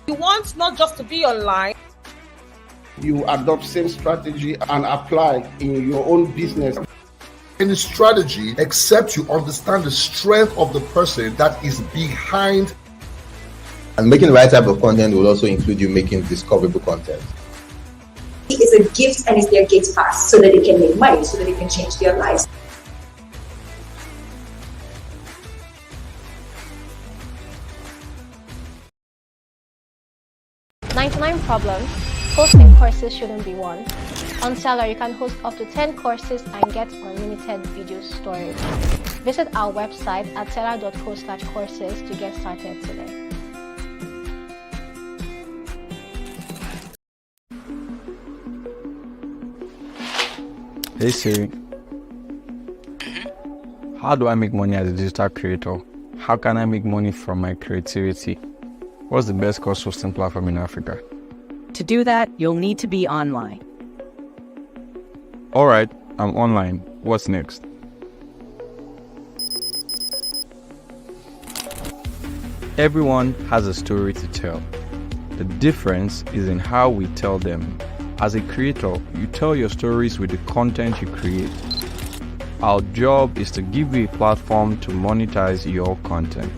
You want not just to be online. You adopt same strategy and apply in your own business. Any strategy except you understand the strength of the person that is behind. And making the right type of content will also include you making discoverable content. It's a gift and it's their gate pass so that they can make money, so that they can change their lives. "99 Problems. Hosting courses shouldn't be one." On Seller, you can host up to 10 courses and get unlimited video storage. Visit our website at seller.co/courses to get started today. Hey Siri. How do I make money as a digital creator? How can I make money from my creativity? What's the best course hosting platform in Africa? To do that, you'll need to be online. Alright, I'm online. What's next? Everyone has a story to tell. The difference is in how we tell them. As a creator, you tell your stories with the content you create. Our job is to give you a platform to monetize your content.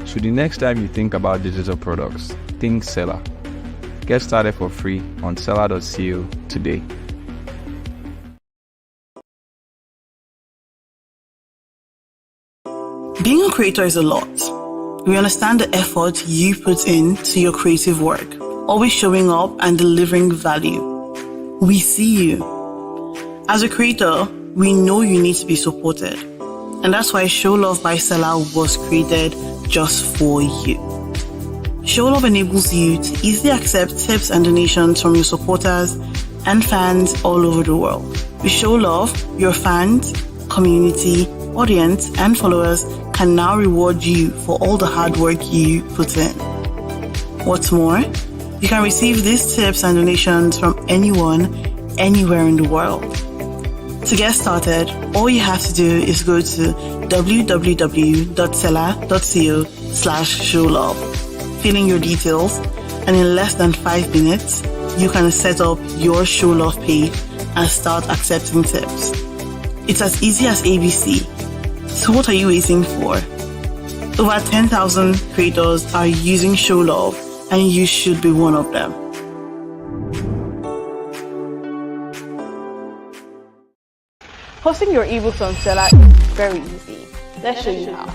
So the next time you think about digital products, think Seller. Get started for free on seller.co today. Being a creator is a lot. We understand the effort you put into your creative work, always showing up and delivering value. We see you. As a creator, we know you need to be supported. And that's why Show Love by Seller was created just for you. Show Love enables you to easily accept tips and donations from your supporters and fans all over the world. With Show Love, your fans, community, audience, and followers can now reward you for all the hard work you put in. What's more, you can receive these tips and donations from anyone, anywhere in the world. To get started, all you have to do is go to www.seller.co/showlove, fill in your details, and in less than 5 minutes, you can set up your Show Love page and start accepting tips. It's as easy as ABC. So what are you waiting for? Over 10,000 creators are using Show Love, and you should be one of them. Hosting your ebooks on Seller is very easy. Let's show you how.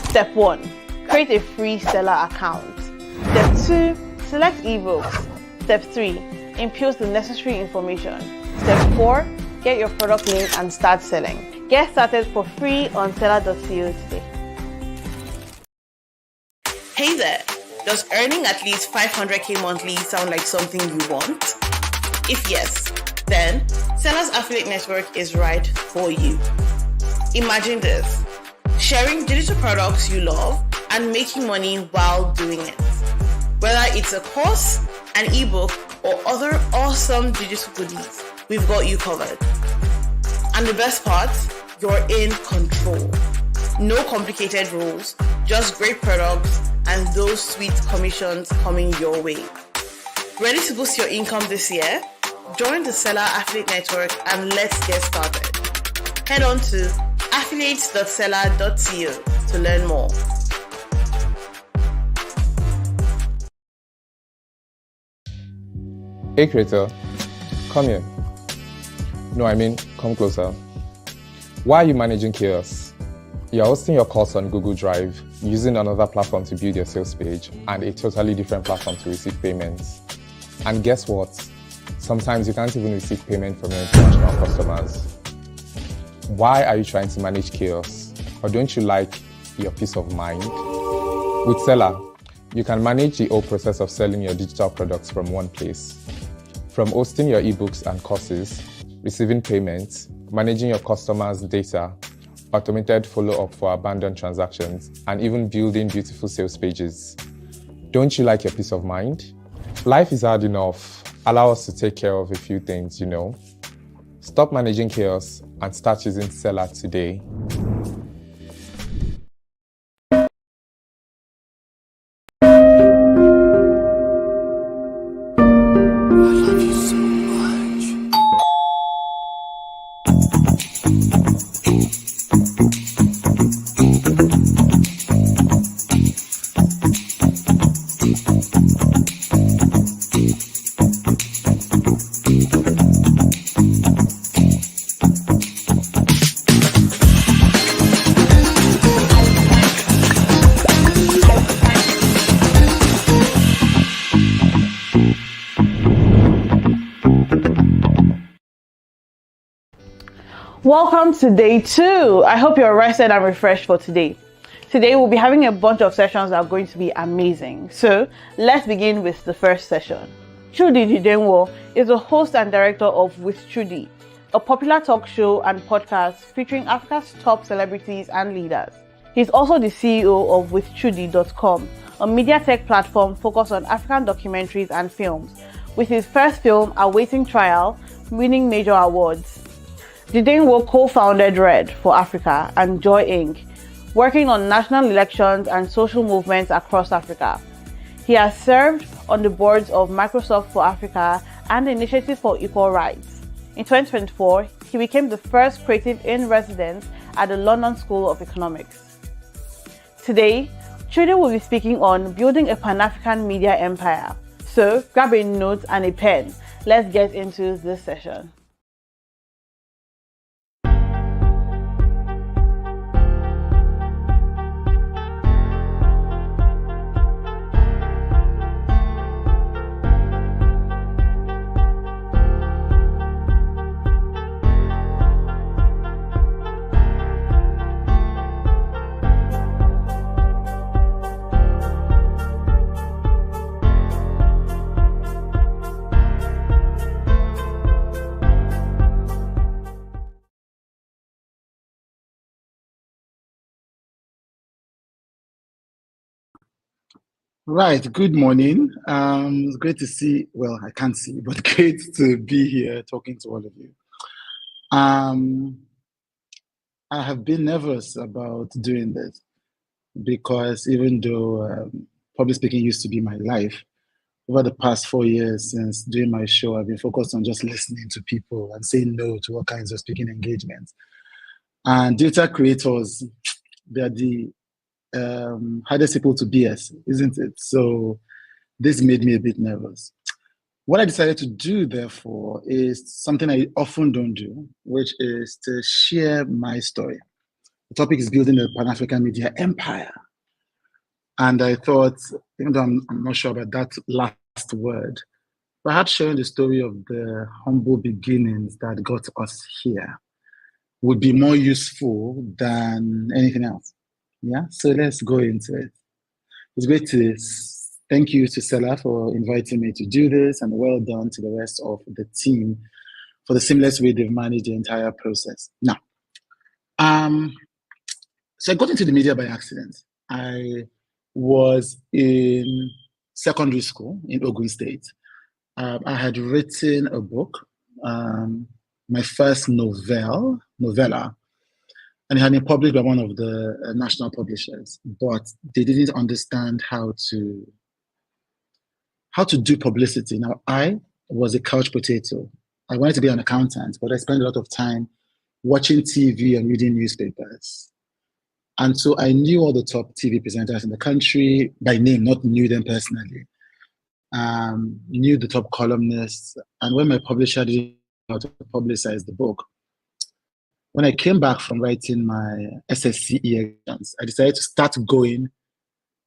Step 1. Create a free Seller account. Step 2. Select ebooks. Step 3. Impose the necessary information. Step 4. Get your product link and start selling. Get started for free on seller.co today. Hey there, does earning at least 500k monthly sound like something you want? If yes, then Seller's Affiliate Network is right for you. Imagine this: sharing digital products you love and making money while doing it. Whether it's a course, an ebook, or other awesome digital goodies, we've got you covered. And the best part, you're in control. No complicated rules, just great products and those sweet commissions coming your way. Ready to boost your income this year? Join the Seller Affiliate Network and let's get started. Head on to affiliates.seller.co to learn more. Hey creator, come here. No, I mean, come closer. Why are you managing chaos? You're hosting your course on Google Drive, using another platform to build your sales page, and a totally different platform to receive payments. And guess what? Sometimes you can't even receive payment from your international customers. Why are you trying to manage chaos? Or don't you like your peace of mind? With Seller, you can manage the whole process of selling your digital products from one place. From hosting your ebooks and courses, receiving payments, managing your customers' data, automated follow-up for abandoned transactions, and even building beautiful sales pages. Don't you like your peace of mind? Life is hard enough. Allow us to take care of a few things, you know. Stop managing chaos and start using Seller today. Welcome to day 2. I hope you're rested and refreshed for today. Today we'll be having a bunch of sessions that are going to be amazing. So let's begin with the first session. Chude Jideonwo is the host and director of With Chude, a popular talk show and podcast featuring Africa's top celebrities and leaders. He's also the CEO of WithChude.com, a media tech platform focused on African documentaries and films, with his first film, Awaiting Trial, winning major awards. Jideonwo co-founded Red for Africa and Joy Inc., working on national elections and social movements across Africa. He has served on the boards of Microsoft for Africa and the Initiative for Equal Rights. In 2024, he became the first creative in residence at the London School of Economics. Today, Chude will be speaking on building a Pan-African media empire. So grab a note and a pen. Let's get into this session. Right. Good morning. It's great to see. Well, I can't see, but great to be here talking to all of you. I have been nervous about doing this because even though public speaking used to be my life, over the past 4 years since doing my show, I've been focused on just listening to people and saying no to all kinds of speaking engagements. And data creators, they're the hardest people to BS, isn't it? So this made me a bit nervous. What I decided to do, therefore, is something I often don't do, which is to share my story. The topic is building a Pan-African media empire. And I thought, even though I'm not sure about that last word, perhaps sharing the story of the humble beginnings that got us here would be more useful than anything else. Yeah, so let's go into it. It's great to thank you to Sela for inviting me to do this, and well done to the rest of the team for the seamless way they've managed the entire process. Now, so I got into the media by accident. I was in secondary school in Ogun State. I had written a book, my first novella, and it had been published by one of the national publishers, but they didn't understand how to do publicity. Now, I was a couch potato. I wanted to be an accountant, but I spent a lot of time watching TV and reading newspapers. And so I knew all the top TV presenters in the country by name, not knew them personally. Knew the top columnists. And when my publisher didn't know how to publicize the book, when I came back from writing my SSCE exams, I decided to start going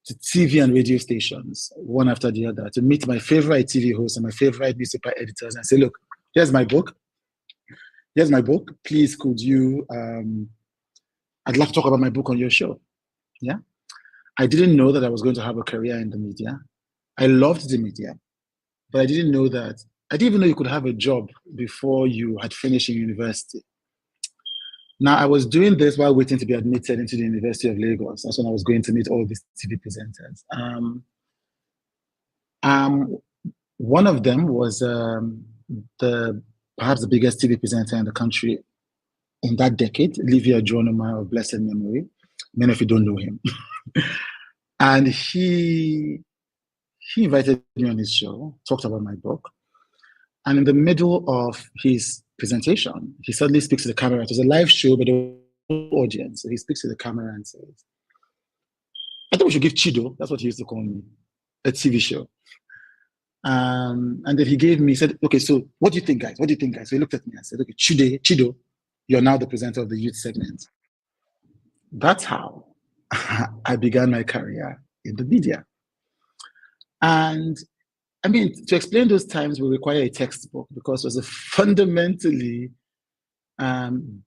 to TV and radio stations, one after the other, to meet my favorite TV hosts and my favorite newspaper editors and say, look, here's my book. Here's my book. Please, could you, I'd like to talk about my book on your show. Yeah. I didn't know that I was going to have a career in the media. I loved the media, but I didn't even know you could have a job before you had finished in university. Now, I was doing this while waiting to be admitted into the University of Lagos. That's when I was going to meet all these TV presenters. One of them was perhaps the biggest TV presenter in the country in that decade, Livia Dronoma of blessed memory. Many of you don't know him. And he invited me on his show, talked about my book. And in the middle of his presentation, he suddenly speaks to the camera. It was a live show, but an audience. So he speaks to the camera and says, I think we should give Chido, that's what he used to call me, a TV show. And then he said, okay, so what do you think, guys? What do you think, guys? So he looked at me and said, okay, Chido, you're now the presenter of the youth segment. That's how I began my career in the media. And I mean, to explain those times will require a textbook because it was a fundamentally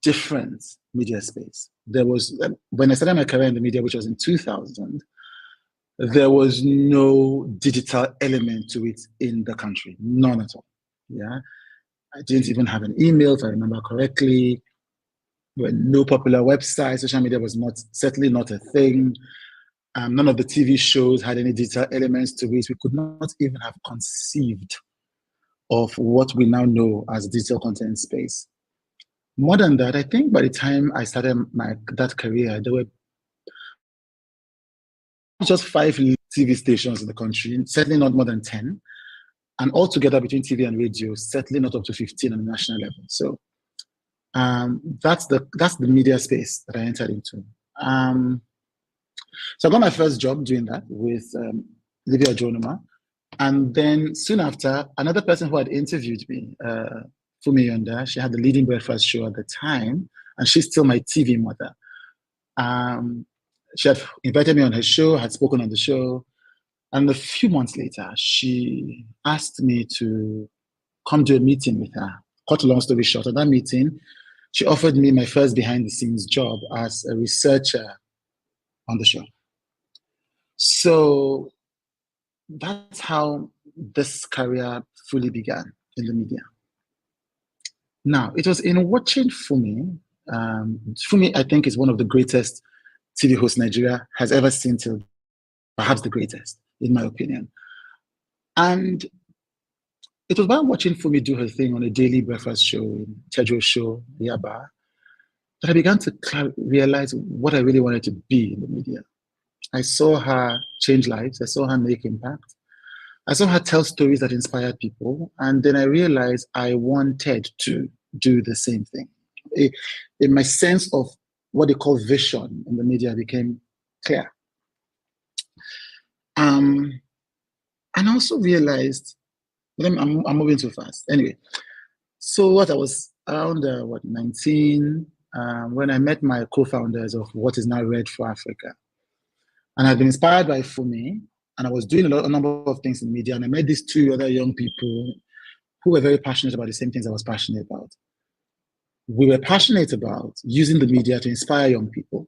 different media space. There was, when I started my career in the media, which was in 2000, there was no digital element to it in the country, none at all. Yeah, I didn't even have an email, if I remember correctly. There were no popular websites. Social media was certainly not a thing. None of the TV shows had any digital elements to it. We could not even have conceived of what we now know as digital content space. More than that, I think by the time I started that career, there were just 5 TV stations in the country, certainly not more than 10. And altogether between TV and radio, certainly not up to 15 on a national level. So that's the media space that I entered into. So I got my first job doing that with Livia Jonoma. And then soon after, another person who had interviewed me, Fumi Yonda, she had the leading breakfast show at the time, and she's still my TV mother. She had invited me on her show, had spoken on the show, and a few months later, she asked me to come to a meeting with her. Cut a long story short, at that meeting, she offered me my first behind-the-scenes job as a researcher on the show. So that's how this career fully began in the media. Now, it was in watching Fumi. Fumi, I think, is one of the greatest TV hosts Nigeria has ever seen, till perhaps the greatest, in my opinion. And it was while watching Fumi do her thing on a daily breakfast show, in Tejo Show, Yaba, that I began to realize what I really wanted to be in the media. I saw her change lives. I saw her make impact. I saw her tell stories that inspired people. And then I realized I wanted to do the same thing. In my sense of what they call vision in the media became clear. And I also realized, I'm moving too fast. Anyway, so I was around, 19, when I met my co-founders of what is now Red for Africa. And I've been inspired by Fumi, and I was doing a number of things in media, and I met these 2 other young people who were very passionate about the same things I was passionate about. We were passionate about using the media to inspire young people,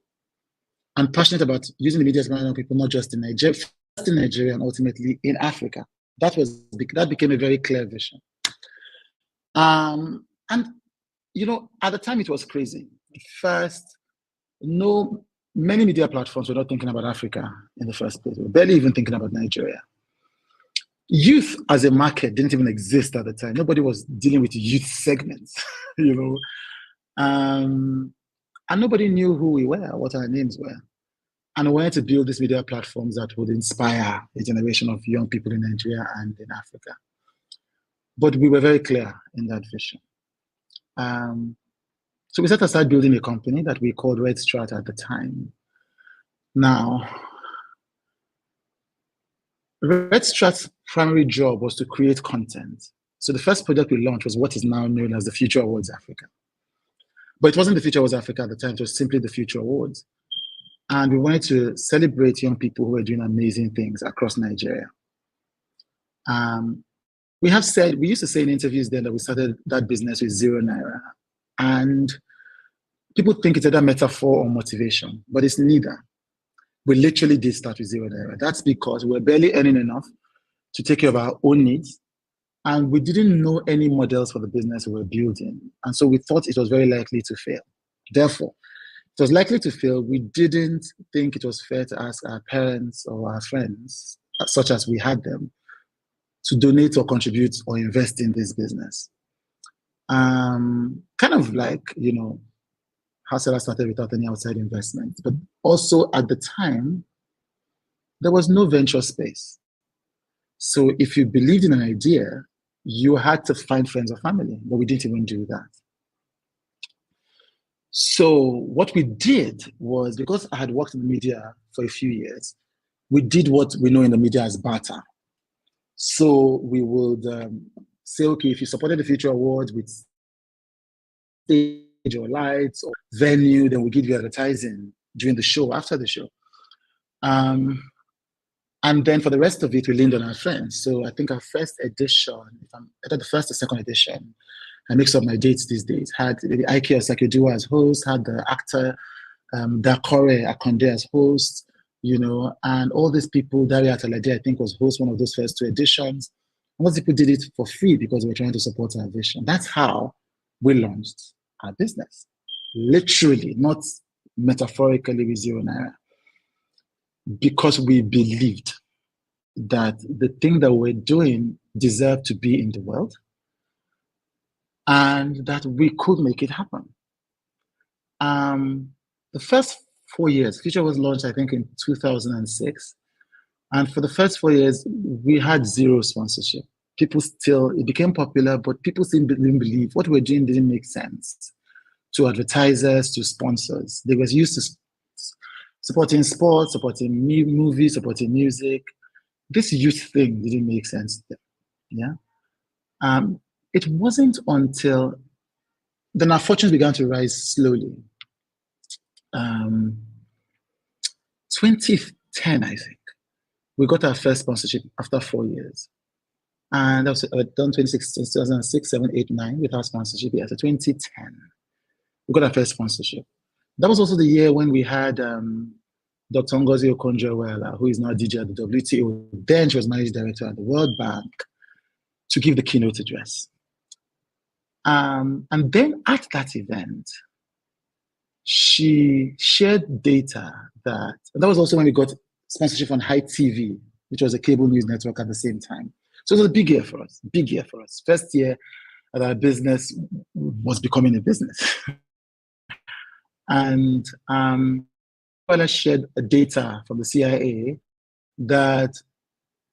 and passionate about using the media to inspire young people, not just in Nigeria, and ultimately in Africa. That became a very clear vision. And, at the time it was crazy. First, many media platforms were not thinking about Africa in the first place. We were barely even thinking about Nigeria. Youth as a market didn't even exist at the time. Nobody was dealing with youth segments, and nobody knew who we were, what our names were. And we wanted to build these media platforms that would inspire a generation of young people in Nigeria and in Africa. But we were very clear in that vision. So we set aside building a company that we called Red Strat at the time. Now, Red Strat's primary job was to create content. So the first project we launched was what is now known as the Future Awards Africa. But it wasn't the Future Awards Africa at the time, it was simply the Future Awards. And we wanted to celebrate young people who were doing amazing things across Nigeria. We used to say in interviews then that we started that business with 0 naira. And people think it's either metaphor or motivation, but it's neither. We literally did start with 0 naira. That's because we were barely earning enough to take care of our own needs, and we didn't know any models for the business we were building. And so we thought it was very likely to fail. Therefore, it was likely to fail. We didn't think it was fair to ask our parents or our friends, such as we had them, to donate or contribute or invest in this business. Kind of like, how Sarah started without any outside investment. But also at the time, there was no venture space. So if you believed in an idea, you had to find friends or family, but we didn't even do that. So what we did was, because I had worked in the media for a few years, we did what we know in the media as barter. So we would say, okay, if you supported the Future Awards with stage or lights or venue, then we give you advertising during the show, after the show. And then for the rest of it, we leaned on our friends. So I think our first edition, either the first or second edition, I mix up my dates these days. Had the Ike Osakiduwa as host, had the actor Dakore Akonde as host, and all these people. Daria Atalade, I think, was host one of those first 2 editions. Most people did it for free because we were trying to support our vision. That's how we launched our business. Literally, not metaphorically with 0 naira. Because we believed that the thing that we're doing deserved to be in the world and that we could make it happen. The first 4 years, Future was launched, I think, in 2006. And for the first 4 years, we had 0 sponsorship. It became popular, but people still didn't believe what we're doing didn't make sense to advertisers, to sponsors. They were used to supporting sports, supporting movies, supporting music. This youth thing didn't make sense to them. Yeah. It wasn't until then our fortunes began to rise slowly. 2010, I think, we got our first sponsorship after 4 years. And that was done 2006, 7, 8, 9 with our sponsorship. Yeah, so 2010, we got our first sponsorship. That was also the year when we had Dr. Ngozi Okonjo-Iweala, who is now DJ at the WTO. Then she was managing director at the World Bank, to give the keynote address. And then at that event, she shared data that was also when we got sponsorship on High TV, which was a cable news network at the same time. So it was a big year for us, First year that our business was becoming a business. And Iweala shared data from the CIA that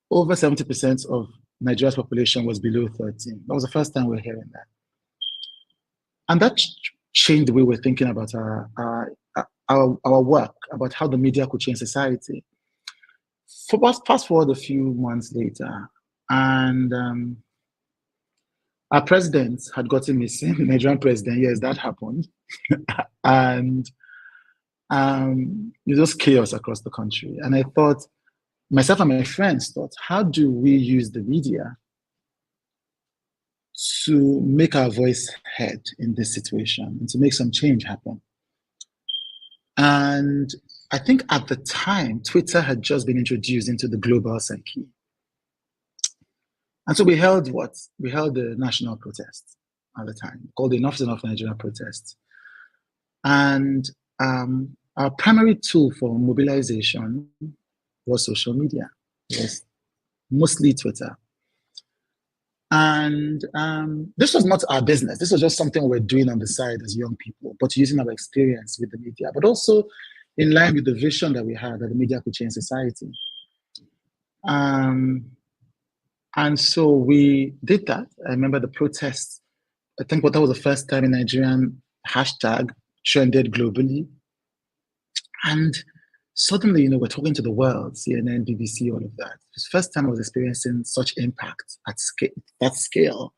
over 70% of Nigeria's population was below 13. That was the first time we were hearing that. And that changed the way we're thinking about our work, about how the media could change society. Fast forward a few months later, and our president had gotten missing, the Nigerian president. Yes, that happened. And it was chaos across the country. And I thought, myself and my friends thought, how do we use the media to make our voice heard in this situation and to make some change happen? And I think at the time, Twitter had just been introduced into the global psyche. And so we held the national protest at the time, called the Enough is Enough Nigeria protest. And our primary tool for mobilization was social media. Yes, mostly Twitter. And this was not our business. This was just something we're doing on the side as young people, but using our experience with the media, but also in line with the vision that we had that the media could change society. And so we did that. I remember the protests. I think that was the first time a Nigerian hashtag trended globally. And suddenly, we're talking to the world, CNN, BBC, all of that. It's the first time I was experiencing such impact at that scale.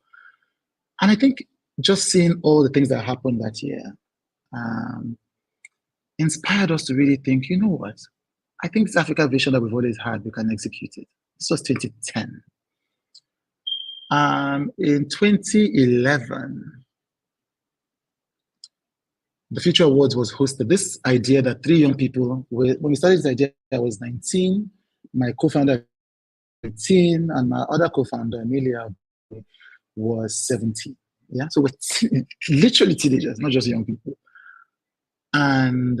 And I think just seeing all the things that happened that year inspired us to really think, you know what? I think this Africa vision that we've always had, we can execute it. This was 2010. In 2011, the Future Awards was hosted. This idea that 3 young people, when we started this idea, I was 19, my co-founder 18, and my other co-founder, Amelia, was 17. Yeah, so we're literally teenagers, not just young people. And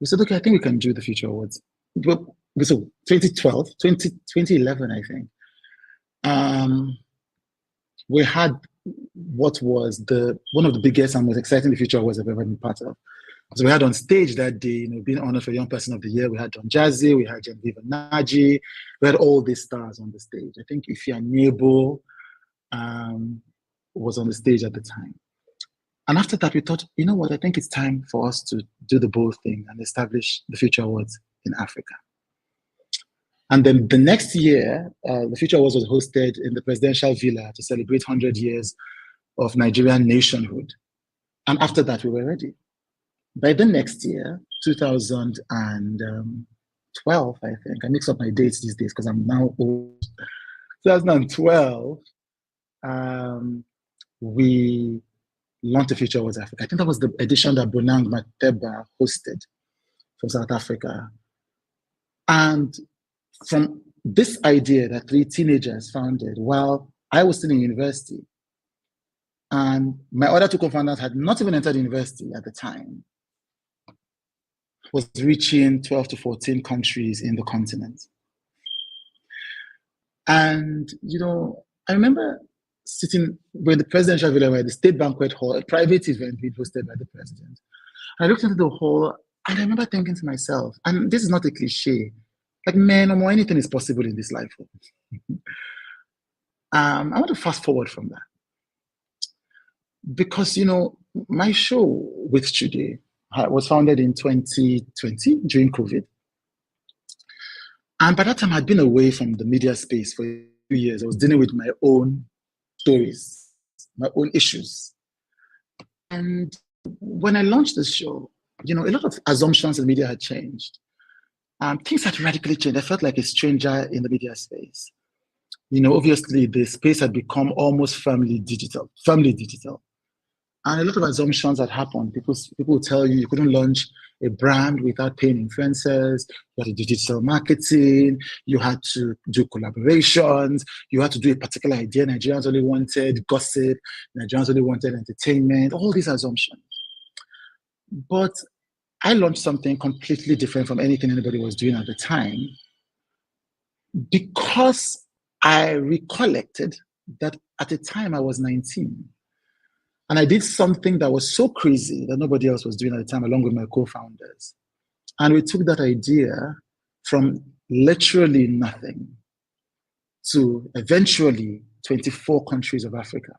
we said, okay, I think we can do the Future Awards. So 2011, I think. We had what was one of the biggest and most exciting Future Awards I've ever been part of. So we had on stage that day, being honored for Young Person of the Year. We had Don Jazzy, we had Genevieve Naji, we had all these stars on the stage. I think Ifeanyi Nebo was on the stage at the time. And after that, we thought, you know what, I think it's time for us to do the bold thing and establish the Future Awards in Africa. And then the next year, the Future Awards was hosted in the presidential villa to celebrate 100 years of Nigerian nationhood. And after that, we were ready. By the next year, 2012, I think, I mix up my dates these days because I'm now old. 2012, we launched The Future Was Africa. I think that was the edition that Bonang Mateba hosted from South Africa. And from this idea that 3 teenagers founded while I was still in university, and my other 2 co-founders had not even entered university at the time, was reaching 12 to 14 countries in the continent. And, I remember sitting with the presidential villa at the State Banquet Hall, a private event being hosted by the president. I looked into the hall and I remember thinking to myself, and this is not a cliche, like, man, or anything is possible in this life. I want to fast forward from that. Because, my show with Chude was founded in 2020 during COVID. And by that time, I'd been away from the media space for a few years. I was dealing with my own stories, my own issues. And when I launched the show, a lot of assumptions in the media had changed. Things had radically changed. I felt like a stranger in the media space. Obviously, the space had become almost firmly digital. And a lot of assumptions had happened. People would tell you couldn't launch a brand without paying influencers. You had to do digital marketing. You had to do collaborations. You had to do a particular idea. Nigerians only wanted gossip. Nigerians only wanted entertainment. All these assumptions. But I launched something completely different from anything anybody was doing at the time, because I recollected that at the time I was 19. And I did something that was so crazy that nobody else was doing at the time, along with my co-founders. And we took that idea from literally nothing to eventually 24 countries of Africa.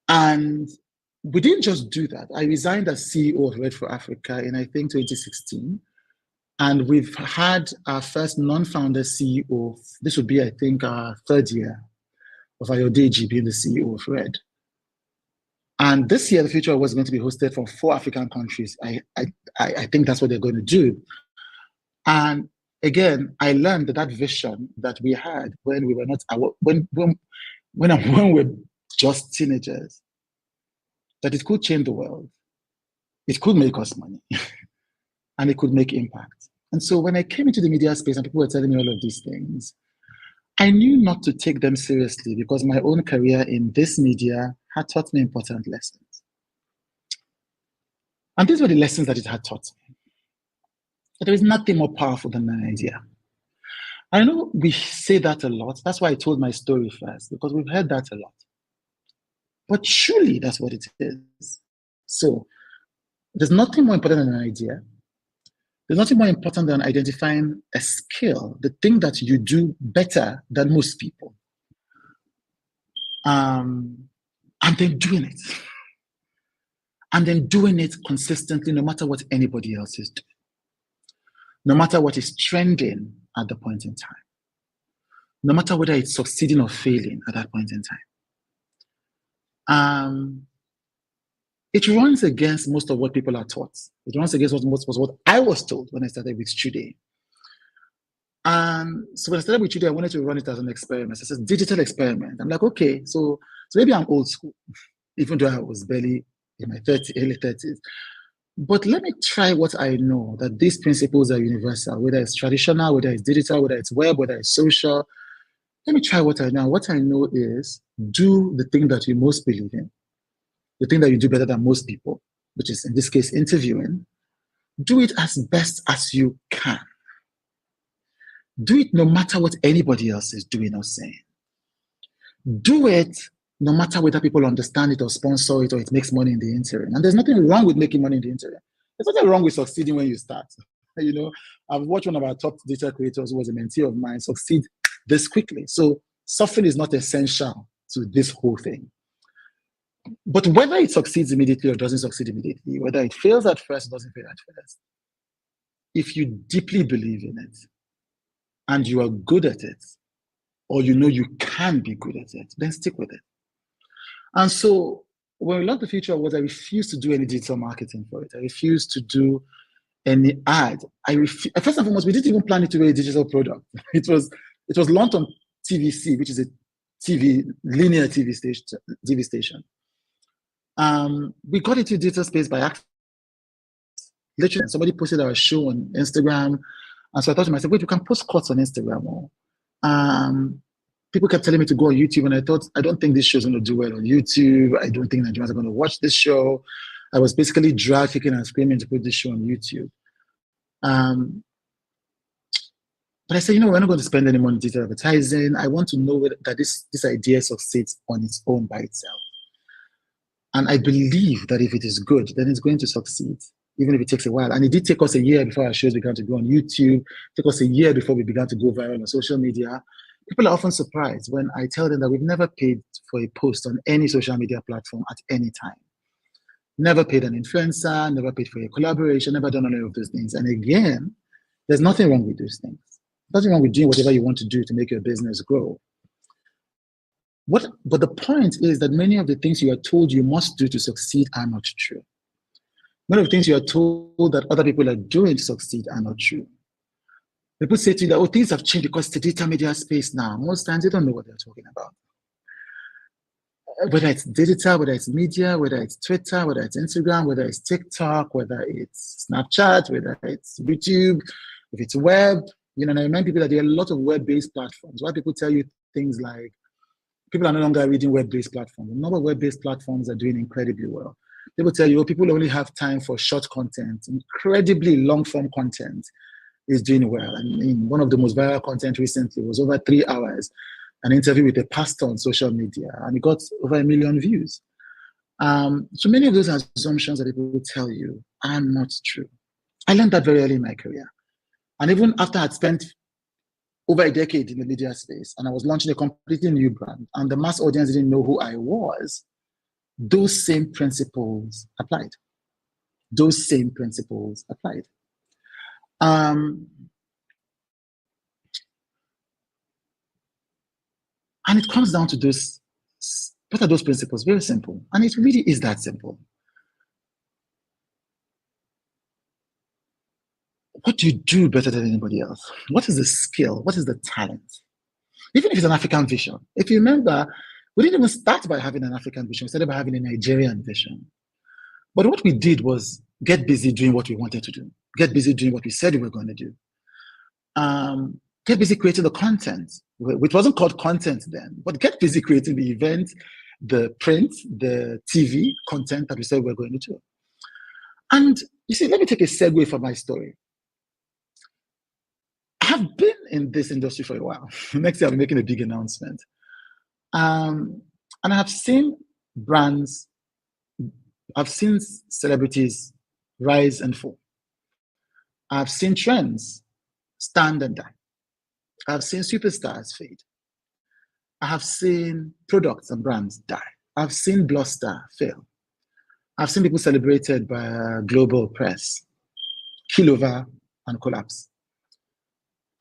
And we didn't just do that. I resigned as CEO of Red for Africa in, I think, 2016. And we've had our first non-founder CEO. This would be, I think, our 3rd year of Ayodeji being the CEO of Red. And this year, The Future was going to be hosted from 4 African countries. I think that's what they're going to do. And again, I learned that vision that we had when we were not, when we were just teenagers, that it could change the world. It could make us money and it could make impact. And so when I came into the media space and people were telling me all of these things, I knew not to take them seriously, because my own career in this media had taught me important lessons. And these were the lessons that it had taught me. That there is nothing more powerful than an idea. I know we say that a lot. That's why I told my story first, because we've heard that a lot. But truly, that's what it is. So there's nothing more important than an idea. There's nothing more important than identifying a skill, the thing that you do better than most people. And then doing it. And then doing it consistently, no matter what anybody else is doing. No matter what is trending at the point in time. No matter whether it's succeeding or failing at that point in time. It runs against most of what people are taught. It runs against what I was told when I started with Chude. So when I started with Chude, I wanted to run it as an experiment. It's a digital experiment. I'm like, okay, so maybe I'm old school, even though I was barely in my early 30s. But let me try what I know, that these principles are universal, whether it's traditional, whether it's digital, whether it's web, whether it's social. Let me try what I know. What I know is do the thing that you most believe in. The thing that you do better than most people, which is in this case interviewing, do it as best as you can. Do it no matter what anybody else is doing or saying. Do it no matter whether people understand it or sponsor it or it makes money in the interim. And there's nothing wrong with making money in the interim. There's nothing wrong with succeeding when you start. I've watched one of our top data creators who was a mentee of mine succeed this quickly. So suffering is not essential to this whole thing. But whether it succeeds immediately or doesn't succeed immediately, whether it fails at first or doesn't fail at first, if you deeply believe in it and you are good at it, or you can be good at it, then stick with it. And so when we launched The Future I refused to do any digital marketing for it. I refused to do any ad. First and foremost, we didn't even plan it to be a digital product. It was launched on TVC, which is a linear TV station. We got into digital space by accident. Literally, somebody posted our show on Instagram, and so I thought to myself, wait, you can post cuts on Instagram. Or, people kept telling me to go on YouTube, and I thought, I don't think this show's going to do well on YouTube. I don't think Nigerians are going to watch this show. I was basically dragged, kicking and screaming to put this show on YouTube. But I said, we're not going to spend any money on digital advertising. I want to know that this idea succeeds on its own by itself. And I believe that if it is good, then it's going to succeed, even if it takes a while. And it did take us a year before our shows began to go on YouTube. It took us a year before we began to go viral on social media. People are often surprised when I tell them that we've never paid for a post on any social media platform at any time. Never paid an influencer, never paid for a collaboration, never done any of those things. And again, there's nothing wrong with those things. Nothing wrong with doing whatever you want to do to make your business grow. But the point is that many of the things you are told you must do to succeed are not true. Many of the things you are told that other people are doing to succeed are not true. People say to you that, oh, things have changed because it's the digital media space now. Most times they don't know what they're talking about. Whether it's digital, whether it's media, whether it's Twitter, whether it's Instagram, whether it's TikTok, whether it's Snapchat, whether it's YouTube, if it's web, and I remind people that there are a lot of web-based platforms. Why people tell you things like, people are no longer reading web-based platforms. A number of web-based platforms are doing incredibly well. People tell you, people only have time for short content. Incredibly long-form content is doing well. I mean, one of the most viral content recently was over 3 hours, an interview with a pastor on social media, and it got over 1 million views. So many of those assumptions that people tell you are not true. I learned that very early in my career. And even after I'd spent over a decade in the media space, and I was launching a completely new brand, and the mass audience didn't know who I was, those same principles applied. Those same principles applied. And it comes down to those, what are those principles? Very simple. And it really is that simple. What do you do better than anybody else? What is the skill? What is the talent? Even if it's an African vision. If you remember, we didn't even start by having an African vision. We started by having a Nigerian vision. But what we did was get busy doing what we wanted to do. Get busy doing what we said we were going to do. Get busy creating the content, which wasn't called content then, but get busy creating the event, the print, the TV content that we said we were going to do. And you see, let me take a segue from my story. I have been in this industry for a while. Next year, I'll be making a big announcement. And I have seen brands, I've seen celebrities rise and fall. I've seen trends stand and die. I've seen superstars fade. I have seen products and brands die. I've seen Blockbuster fail. I've seen people celebrated by global press kill over and collapse.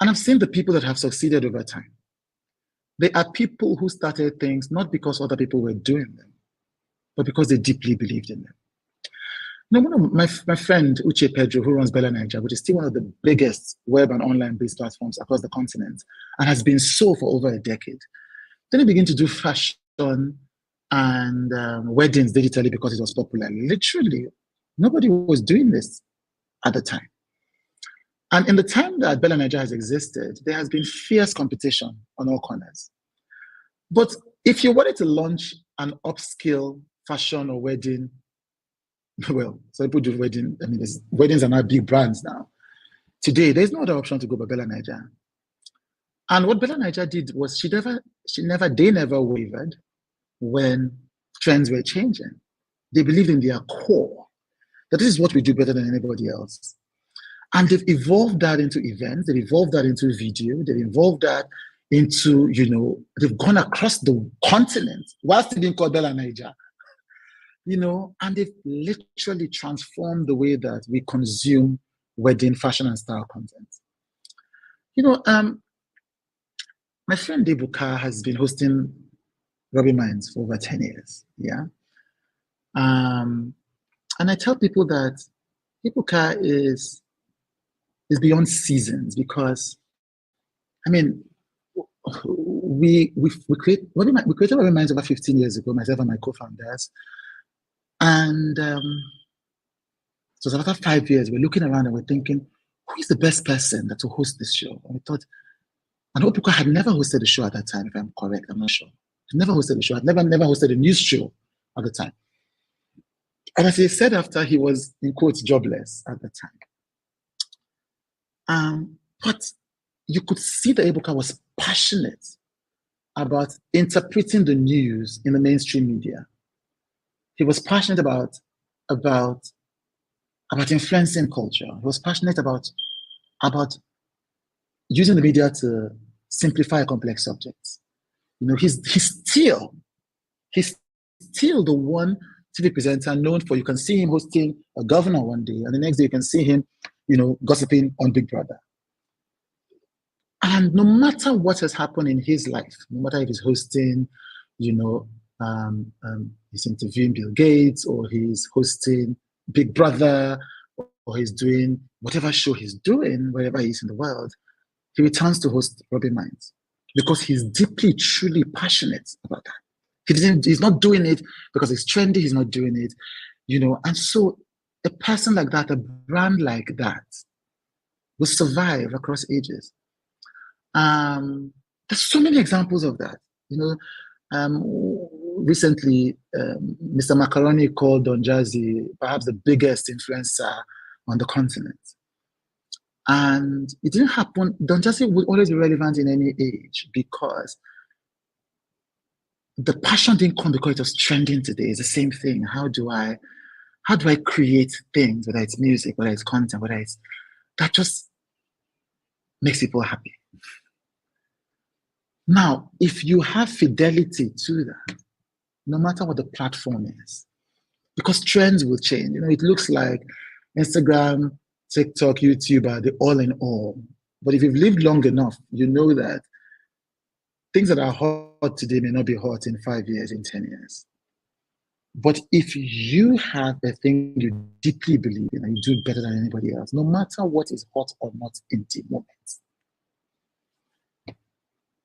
And I've seen the people that have succeeded over time. They are people who started things not because other people were doing them, but because they deeply believed in them. One of my friend, Uche Pedro, who runs Bella Nigeria, which is still one of the biggest web and online-based platforms across the continent, and has been so for over a decade. Then he began to do fashion and weddings digitally because it was popular. Literally, nobody was doing this at the time. And in the time that Bella Nigeria has existed, there has been fierce competition on all corners. But if you wanted to launch an upscale fashion or wedding, well, so people do wedding. I mean, weddings are now big brands now. Today, there's no other option to go by Bella Nigeria. And what Bella Nigeria did was they never wavered when trends were changing. They believed in their core, that this is what we do better than anybody else. And they've evolved that into events, they've evolved that into video, they've evolved that into, they've gone across the continent while still being called Bella Nigeria. And they've literally transformed the way that we consume wedding, fashion, and style content. My friend Debuka has been hosting Robbie Minds for over 10 years, yeah? And I tell people that Debuka is beyond seasons because, we created Robin Minds over 15 years ago, myself and my co-founders. And so after 5 years, we're looking around and we're thinking, who is the best person that will host this show? And we thought, and Opuka had never hosted a show at that time, if I'm correct, I'm not sure. I'd never hosted a show. I'd never hosted a news show at the time. And as he said after, he was, in quotes, jobless at the time. But you could see that Ebuka was passionate about interpreting the news in the mainstream media. He was passionate about influencing culture. He was passionate about using the media to simplify complex subjects. You know, he's still the one TV presenter known for, you can see him hosting a governor one day, and the next day you can see him, you know, gossiping on Big Brother. And no matter what has happened in his life, no matter if he's hosting, you know, he's interviewing Bill Gates, or he's hosting Big Brother, or he's doing whatever show he's doing, wherever he is in the world, he returns to host Robin Minds because he's deeply, truly passionate about that. He's not doing it because it's trendy, he's not doing it, you know. And so a person like that, a brand like that, will survive across ages. There's so many examples of that. You know, recently, Mr. Macaroni called Don Jazzy perhaps the biggest influencer on the continent. And it didn't happen. Don Jazzy would always be relevant in any age because the passion didn't come because it was trending today. It's the same thing. How do I create things, whether it's music, whether it's content, whether it's that just makes people happy. Now, if you have fidelity to that, no matter what the platform is, because trends will change. You know, it looks like Instagram, TikTok, YouTube are the all in all. But if you've lived long enough, you know that things that are hot today may not be hot in 5 years, in 10 years. But if you have a thing you deeply believe in and you do better than anybody else, no matter what is hot or not in the moment,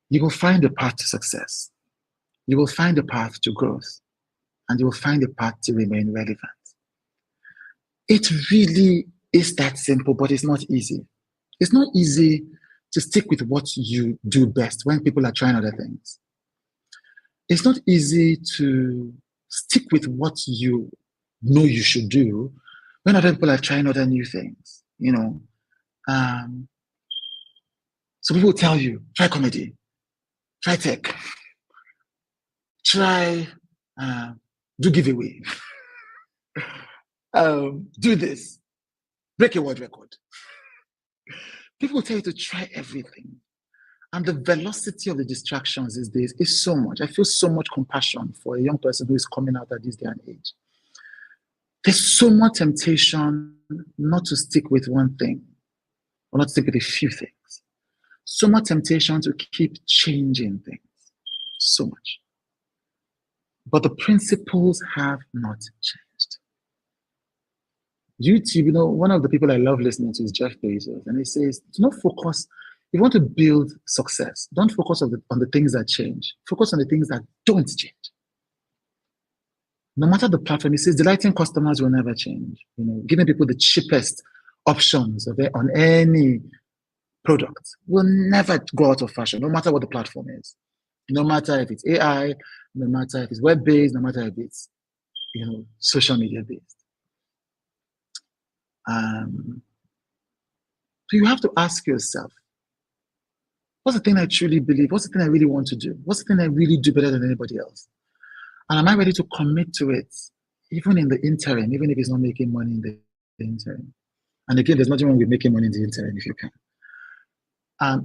you will find a path to success. You will find a path to growth, and you will find a path to remain relevant. It really is that simple, but it's not easy. It's not easy to stick with what you do best when people are trying other things. It's not easy to stick with what you know you should do when other people are trying other new things, you know. So people will tell you, try comedy, try tech, try do giveaway, do this, break a world record. People will tell you to try everything. And the velocity of the distractions these days is so much. I feel so much compassion for a young person who is coming out at this day and age. There's so much temptation not to stick with one thing, or not to stick with a few things. So much temptation to keep changing things. So much. But the principles have not changed. YouTube, you know, one of the people I love listening to is Jeff Bezos, and he says, do not focus, if you want to build success, don't focus on the things that change. Focus on the things that don't change. No matter the platform, he says, delighting customers will never change. You know, giving people the cheapest options on any product will never go out of fashion, no matter what the platform is. No matter if it's AI, no matter if it's web-based, no matter if it's, you know, social media-based. So you have to ask yourself, what's the thing I truly believe? What's the thing I really want to do? What's the thing I really do better than anybody else? And am I ready to commit to it, even in the interim, even if it's not making money in the interim? And again, there's nothing wrong with making money in the interim if you can.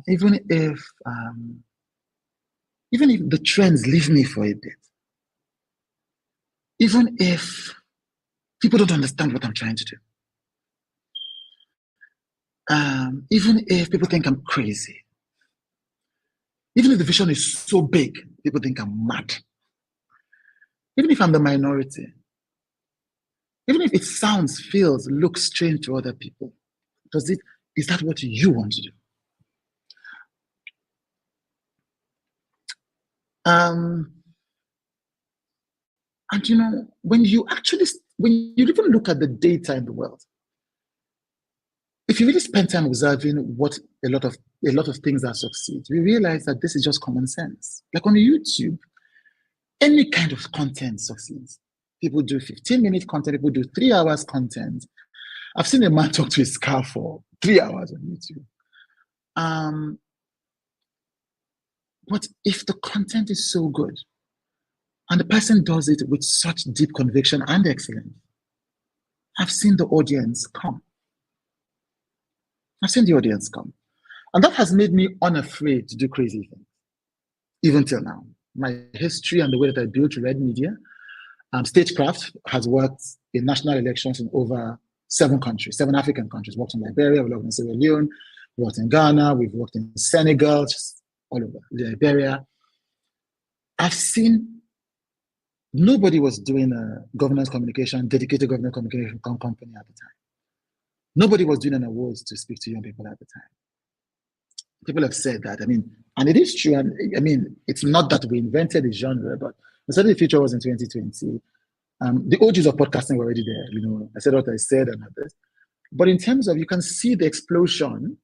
Even if the trends leave me for a bit, even if people don't understand what I'm trying to do, even if people think I'm crazy, even if the vision is so big, people think I'm mad, even if I'm the minority, even if it sounds, feels, looks strange to other people, is that what you want to do? And when you even look at the data in the world, if you really spend time observing what a lot of things that succeed, we realize that this is just common sense. Like on YouTube, any kind of content succeeds. People do 15-minute content, people do 3 hours content. I've seen a man talk to his car for 3 hours on YouTube. But if the content is so good, and the person does it with such deep conviction and excellence, I've seen the audience come. And that has made me unafraid to do crazy things, even till now. My history and the way that I built Red Media, Stagecraft has worked in national elections in over 7 African countries. Worked in Liberia, we worked in Sierra Leone, we worked in Ghana, we've worked in Senegal, just all over, Liberia. I've seen nobody was doing a dedicated governance communication company at the time. Nobody was doing an awards to speak to young people at the time. People have said that, and it is true. And it's not that we invented the genre, but we said the future was in 2020. The OGs of podcasting were already there. I said what I said and others. But in terms of, you can see the explosion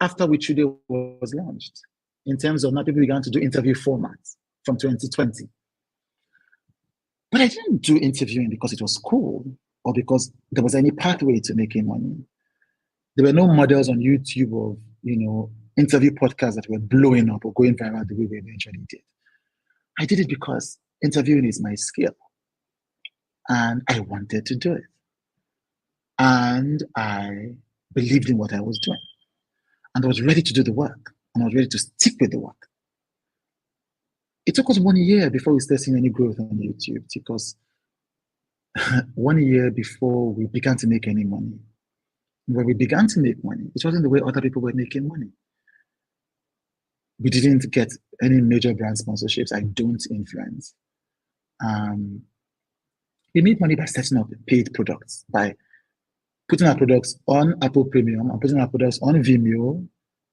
after which Chude was launched. In terms of now people began to do interview formats from 2020. But I didn't do interviewing because it was cool or because there was any pathway to making money. There were no models on YouTube of, interview podcasts that were blowing up or going viral the way we eventually did. I did it because interviewing is my skill. And I wanted to do it. And I believed in what I was doing. And I was ready to do the work. And I was ready to stick with the work. It took us 1 year before we started seeing any growth on YouTube. It took us 1 year before we began to make any money. When we began to make money, it wasn't the way other people were making money. We didn't get any major brand sponsorships. I don't influence. We made money by setting up paid products, by putting our products on Apple Premium and putting our products on Vimeo.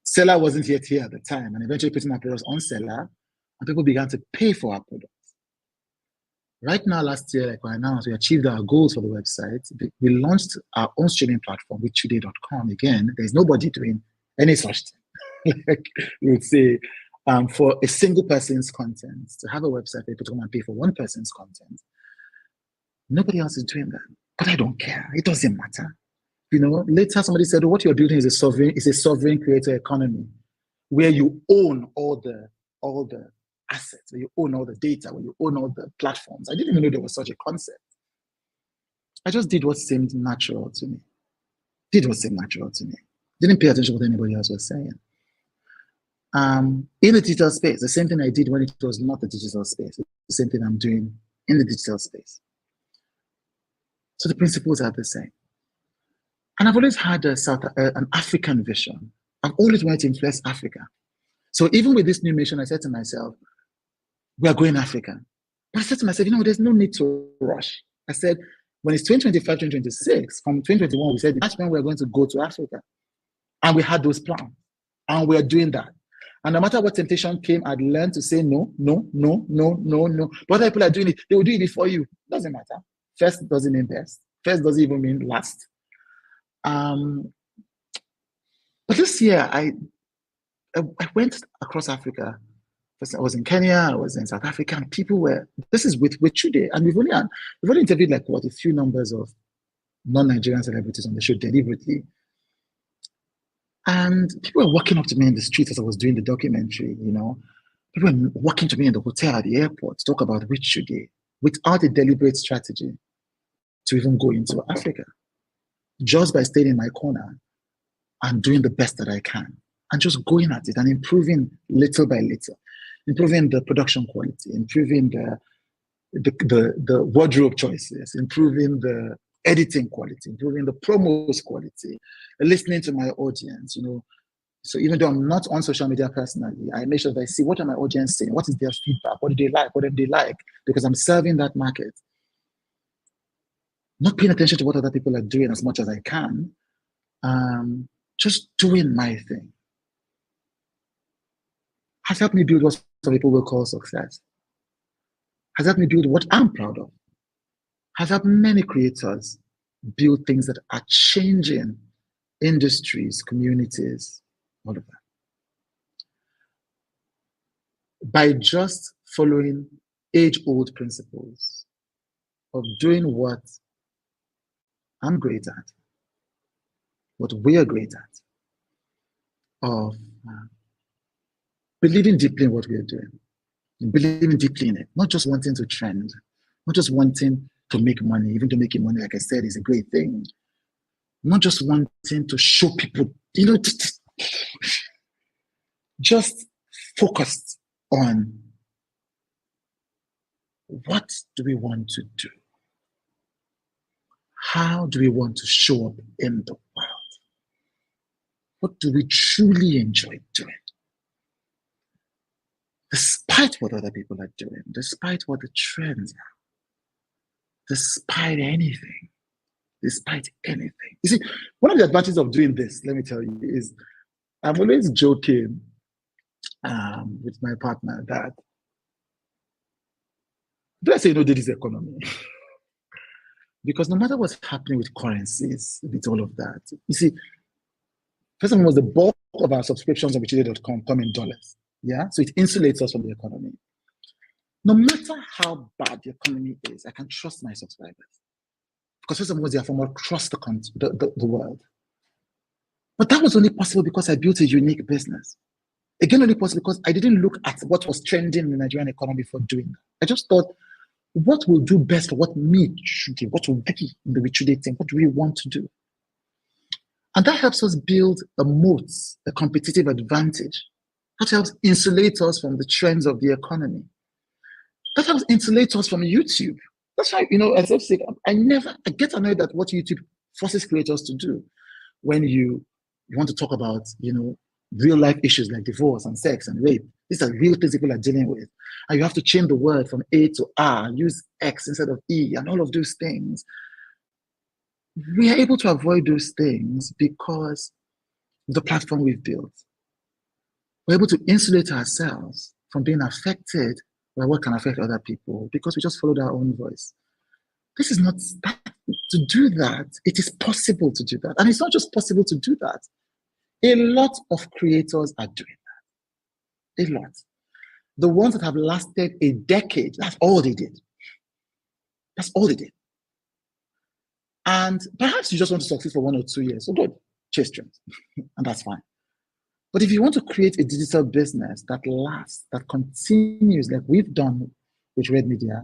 Seller wasn't yet here at the time, and eventually putting our products on Seller, and people began to pay for our products. Right now, last year, like I announced, we achieved our goals for the website. We launched our own streaming platform with Chude.com. Again, there's nobody doing any such thing. Like we would say, for a single person's content, to have a website where people come and pay for one person's content. Nobody else is doing that. But I don't care. It doesn't matter. Later somebody said, what you're building is a sovereign creator economy where you own all the assets, where you own all the data, where you own all the platforms. I didn't even know there was such a concept. I just did what seemed natural to me. Didn't pay attention to what anybody else was saying. In the digital space, the same thing I did when it was not the digital space. The same thing I'm doing in the digital space. So the principles are the same. And I've always had an African vision. I've always wanted to influence Africa. So even with this new mission, I said to myself, we are going African. But I said to myself, there's no need to rush. I said, when it's 2025, 2026, from 2021, we said, that's when we're going to go to Africa. And we had those plans. And we're doing that. And no matter what temptation came, I'd learned to say no. But other people are doing it. They will do it before you. Doesn't matter. First doesn't mean best. First doesn't even mean last. But this year, I went across Africa. First, I was in Kenya, I was in South Africa, and people were, this is with Chude, and we've only interviewed a few numbers of non-Nigerian celebrities on the show deliberately. And people were walking up to me in the street as I was doing the documentary, People were walking to me in the hotel at the airport to talk about which Chude, without a deliberate strategy to even go into Africa. Just by staying in my corner and doing the best that I can and just going at it and improving little by little, improving the production quality, improving the wardrobe choices, improving the editing quality, improving the promos quality, listening to my audience, So even though I'm not on social media personally, I make sure that I see what are my audience saying, what is their feedback, what do they like, what do they like, because I'm serving that market. Not paying attention to what other people are doing as much as I can, just doing my thing. has helped me build what some people will call success, has helped me build what I'm proud of, has helped many creators build things that are changing industries, communities, all of that. By just following age-old principles of doing what I'm great at, what we are great at, of believing deeply in what we are doing, believing deeply in it, not just wanting to trend, not just wanting to make money, even though making money, like I said, is a great thing, not just wanting to show people, just focused on what do we want to do? How do we want to show up in the world? What do we truly enjoy doing? Despite what other people are doing, despite what the trends are, despite anything. You see, one of the advantages of doing this, let me tell you, is I'm always joking with my partner that, do I say no to this economy? Because no matter what's happening with currencies, with all of that, you see, first of all, the bulk of our subscriptions on Chude.com come in dollars. Yeah, so it insulates us from the economy. No matter how bad the economy is, I can trust my subscribers. Because first of all, they are from across the world. But that was only possible because I built a unique business. Again, only possible because I didn't look at what was trending in the Nigerian economy for doing that. I just thought, what will do best for what me, Chude, what will be in the Chude thing? What do we want to do? And that helps us build a moat, a competitive advantage. That helps insulate us from the trends of the economy. That helps insulate us from YouTube. That's why, as I've said, I get annoyed at what YouTube forces creators to do when you want to talk about, real life issues like divorce and sex and rape. These are real things people are dealing with. And you have to change the word from A to R, use X instead of E, and all of those things. We are able to avoid those things because of the platform we've built. We're able to insulate ourselves from being affected by what can affect other people because we just followed our own voice. This is not to do that. It is possible to do that. And it's not just possible to do that. A lot of creators are doing that. A lot. The ones that have lasted a decade, that's all they did. That's all they did. And perhaps you just want to succeed for 1 or 2 years. So good, chase trends. And that's fine. But if you want to create a digital business that lasts, that continues, like we've done with Red Media,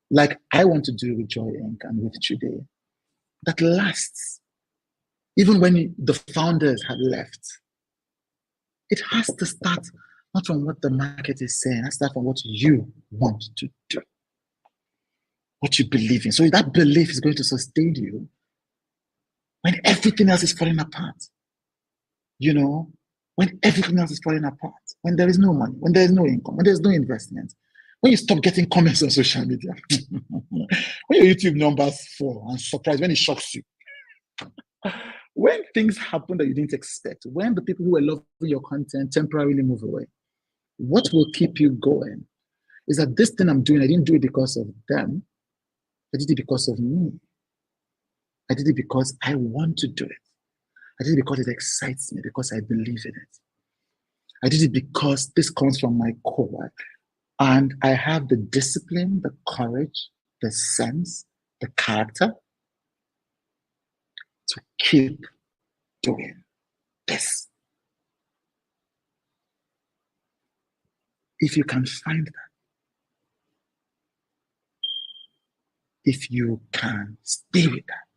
like I want to do with Joy Inc. and with Chude, that lasts, even when the founders have left, it has to start not from what the market is saying, it has to start from what you want to do, what you believe in. So that belief is going to sustain you when everything else is falling apart. When everything else is falling apart, when there is no money, when there is no income, when there is no investment, when you stop getting comments on social media, when your YouTube numbers fall and surprise, when it shocks you, when things happen that you didn't expect, when the people who are loving your content temporarily move away, what will keep you going is that this thing I'm doing, I didn't do it because of them. I did it because of me. I did it because I want to do it. I did it because it excites me, because I believe in it. I did it because this comes from my core. And I have the discipline, the courage, the sense, the character to keep doing this. If you can find that, if you can stay with that,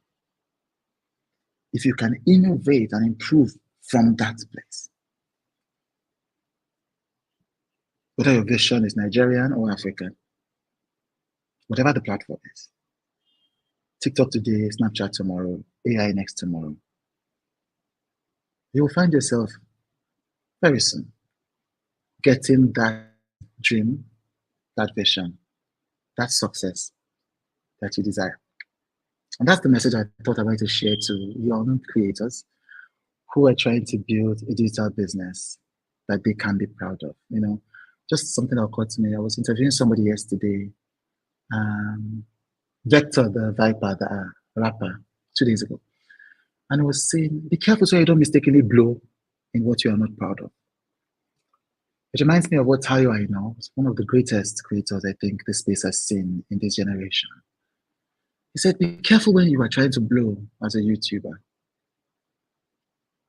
if you can innovate and improve from that place, whether your vision is Nigerian or African, whatever the platform is, TikTok today, Snapchat tomorrow, AI next tomorrow, you will find yourself very soon getting that dream, that vision, that success that you desire. And that's the message I thought I'd like to share to young creators who are trying to build a digital business that they can be proud of. Just something that occurred to me. I was interviewing somebody yesterday, Vector, the Viper, the rapper, 2 days ago. And I was saying, be careful so you don't mistakenly blow in what you are not proud of. It reminds me of what Tayo Aina is one of the greatest creators I think this space has seen in this generation. He said, be careful when you are trying to blow as a YouTuber.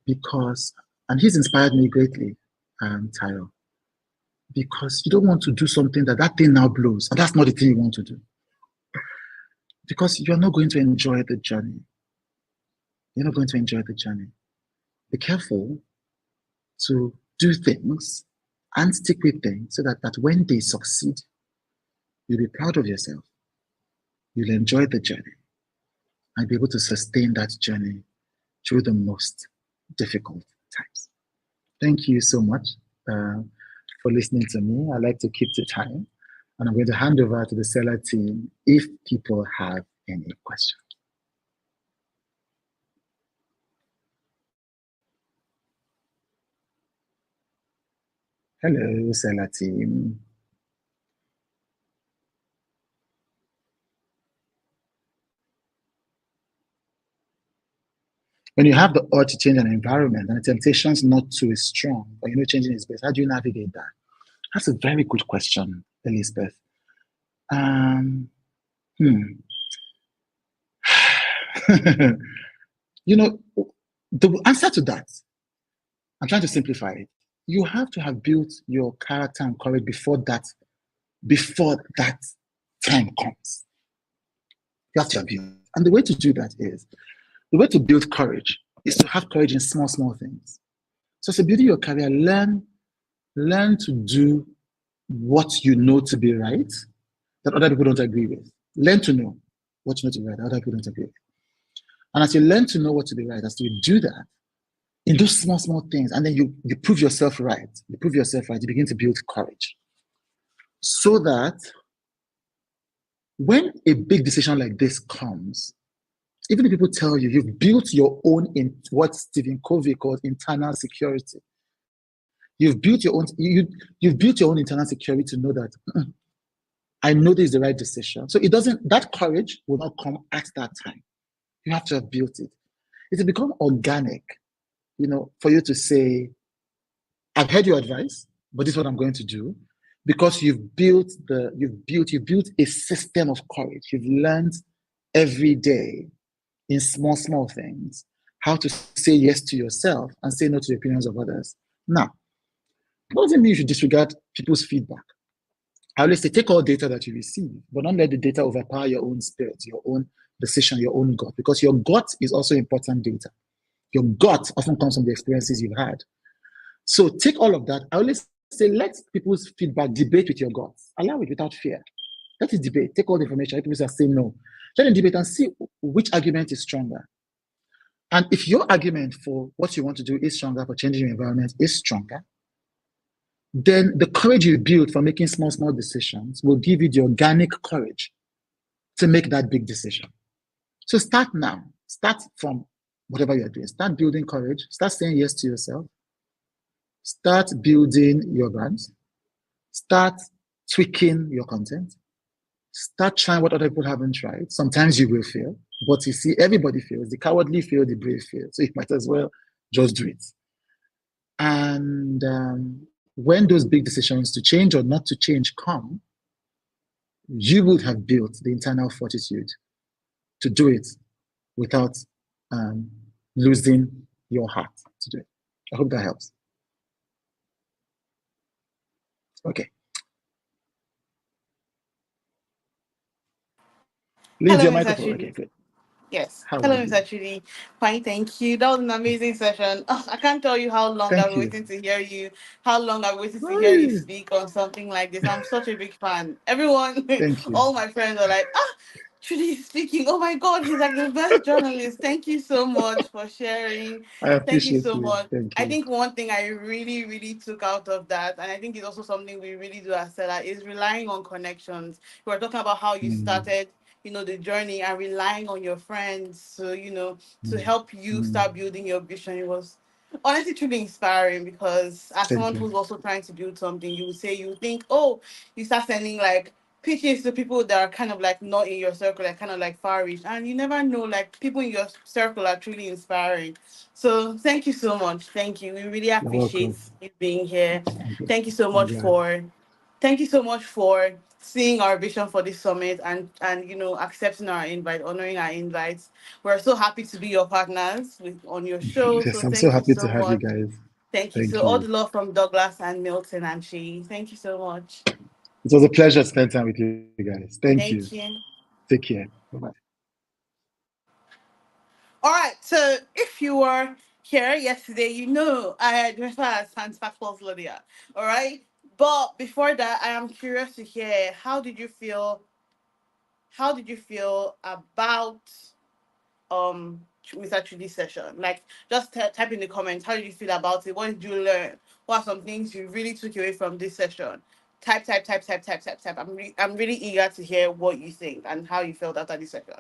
Because, and he's inspired me greatly, Tayo, because you don't want to do something that thing now blows, and that's not the thing you want to do. Because you're not going to enjoy the journey. You're not going to enjoy the journey. Be careful to do things and stick with things so that when they succeed, you'll be proud of yourself. You'll enjoy the journey and be able to sustain that journey through the most difficult times. Thank you so much for listening to me. I like to keep to time, and I'm going to hand over to the seller team if people have any questions. Hello, seller team. When you have the urge to change an environment and the temptation's not too strong, but changing is best, how do you navigate that? That's a very good question, Elizabeth. The answer to that, I'm trying to simplify it. You have to have built your character and courage before that time comes. You have to have built. And the way to do that is, the way to build courage is to have courage in small, small things. So building your career, learn to do what you know to be right that other people don't agree with. Learn to know what you know to be right that other people don't agree with. And as you learn to know what to be right, as you do that, in those small, small things, and then you prove yourself right. You begin to build courage. So that when a big decision like this comes, even if people tell you you've built your own, in what Stephen Covey called internal security, you've built your own internal security to know that I know this is the right decision. So that courage will not come at that time. You have to have built it. It will become organic, for you to say, I've heard your advice, but this is what I'm going to do, because you've built a system of courage. You've learned every day in small, small things how to say yes to yourself and say no to the opinions of others. Now, it doesn't mean you should disregard people's feedback. I always say, take all data that you receive, but don't let the data overpower your own spirit, your own decision, your own gut, because your gut is also important data. Your gut often comes from the experiences you've had. So take all of that. I always say, let people's feedback debate with your gut. Allow it without fear. Let it debate. Take all the information. Let people say no. Let them debate and see which argument is stronger. And if your argument for what you want to do is stronger, for changing your environment is stronger, then the courage you build for making small, small decisions will give you the organic courage to make that big decision. So start now. Start from whatever you're doing. Start building courage. Start saying yes to yourself. Start building your brands. Start tweaking your content. Start trying what other people haven't tried. Sometimes you will fail, but you see, everybody fails. The cowardly fail, the brave fail. So you might as well just do it. And when those big decisions to change or not to change come, you would have built the internal fortitude to do it without losing your heart to do it. I hope that helps. Okay. Leave your microphone. Okay, good. Yes. Hello, Mr. Chude. Fine, thank you. That was an amazing session. Oh, I can't tell you how long I've been waiting to hear you, how long I've waited to hear you speak on something like this. I'm such a big fan. Everyone, all my friends are like, Chude is speaking. Oh my God, he's like the best journalist. Thank you so much for sharing. I appreciate Thank you so much. Thank you. I think one thing I really, really took out of that, and I think it's also something we really do as Stella, is relying on connections. We were talking about how you started the journey and relying on your friends to, to help you start building your vision. It was honestly truly inspiring because as Thank someone you. who's also trying to build something, you would say you think, oh, you start sending like pitches to people that are kind of like not in your circle, like kind of like far reach, and you never know like people in your circle are truly inspiring. So thank you so much. Thank you. We really You're appreciate welcome. you being here. I'm good. Thank you so I'm much glad. for thank you so much for seeing our vision for this summit and accepting our invite, honoring our invites. We're so happy to be your partners on your show. So Yes, I'm so thank you happy to so have you much. guys. Thank you. Thank So all you. the love from Douglas and Milton and Shay. Thank you so much. It was a pleasure to spend time with you guys. Thank you. Thank you. Take care. Bye-bye. All right. So if you were here yesterday, you know I had referred as Santa Claus Lydia. All right. But before that, I am curious to hear how did you feel? How did you feel about Mr. Chudi's session? Like, just type in the comments. How did you feel about it? What did you learn? What are some things you really took away from this session? Type, type, type, type, type, type, type. I'm really eager to hear what you think and how you felt after this session.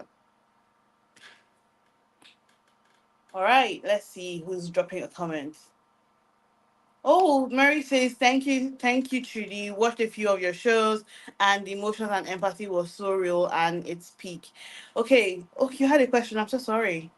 All right, let's see who's dropping a comment. Oh, Mary says, thank you, Trudy. Watched a few of your shows, and the emotions and empathy was so real and it's peak. Okay, oh, you had a question. I'm so sorry.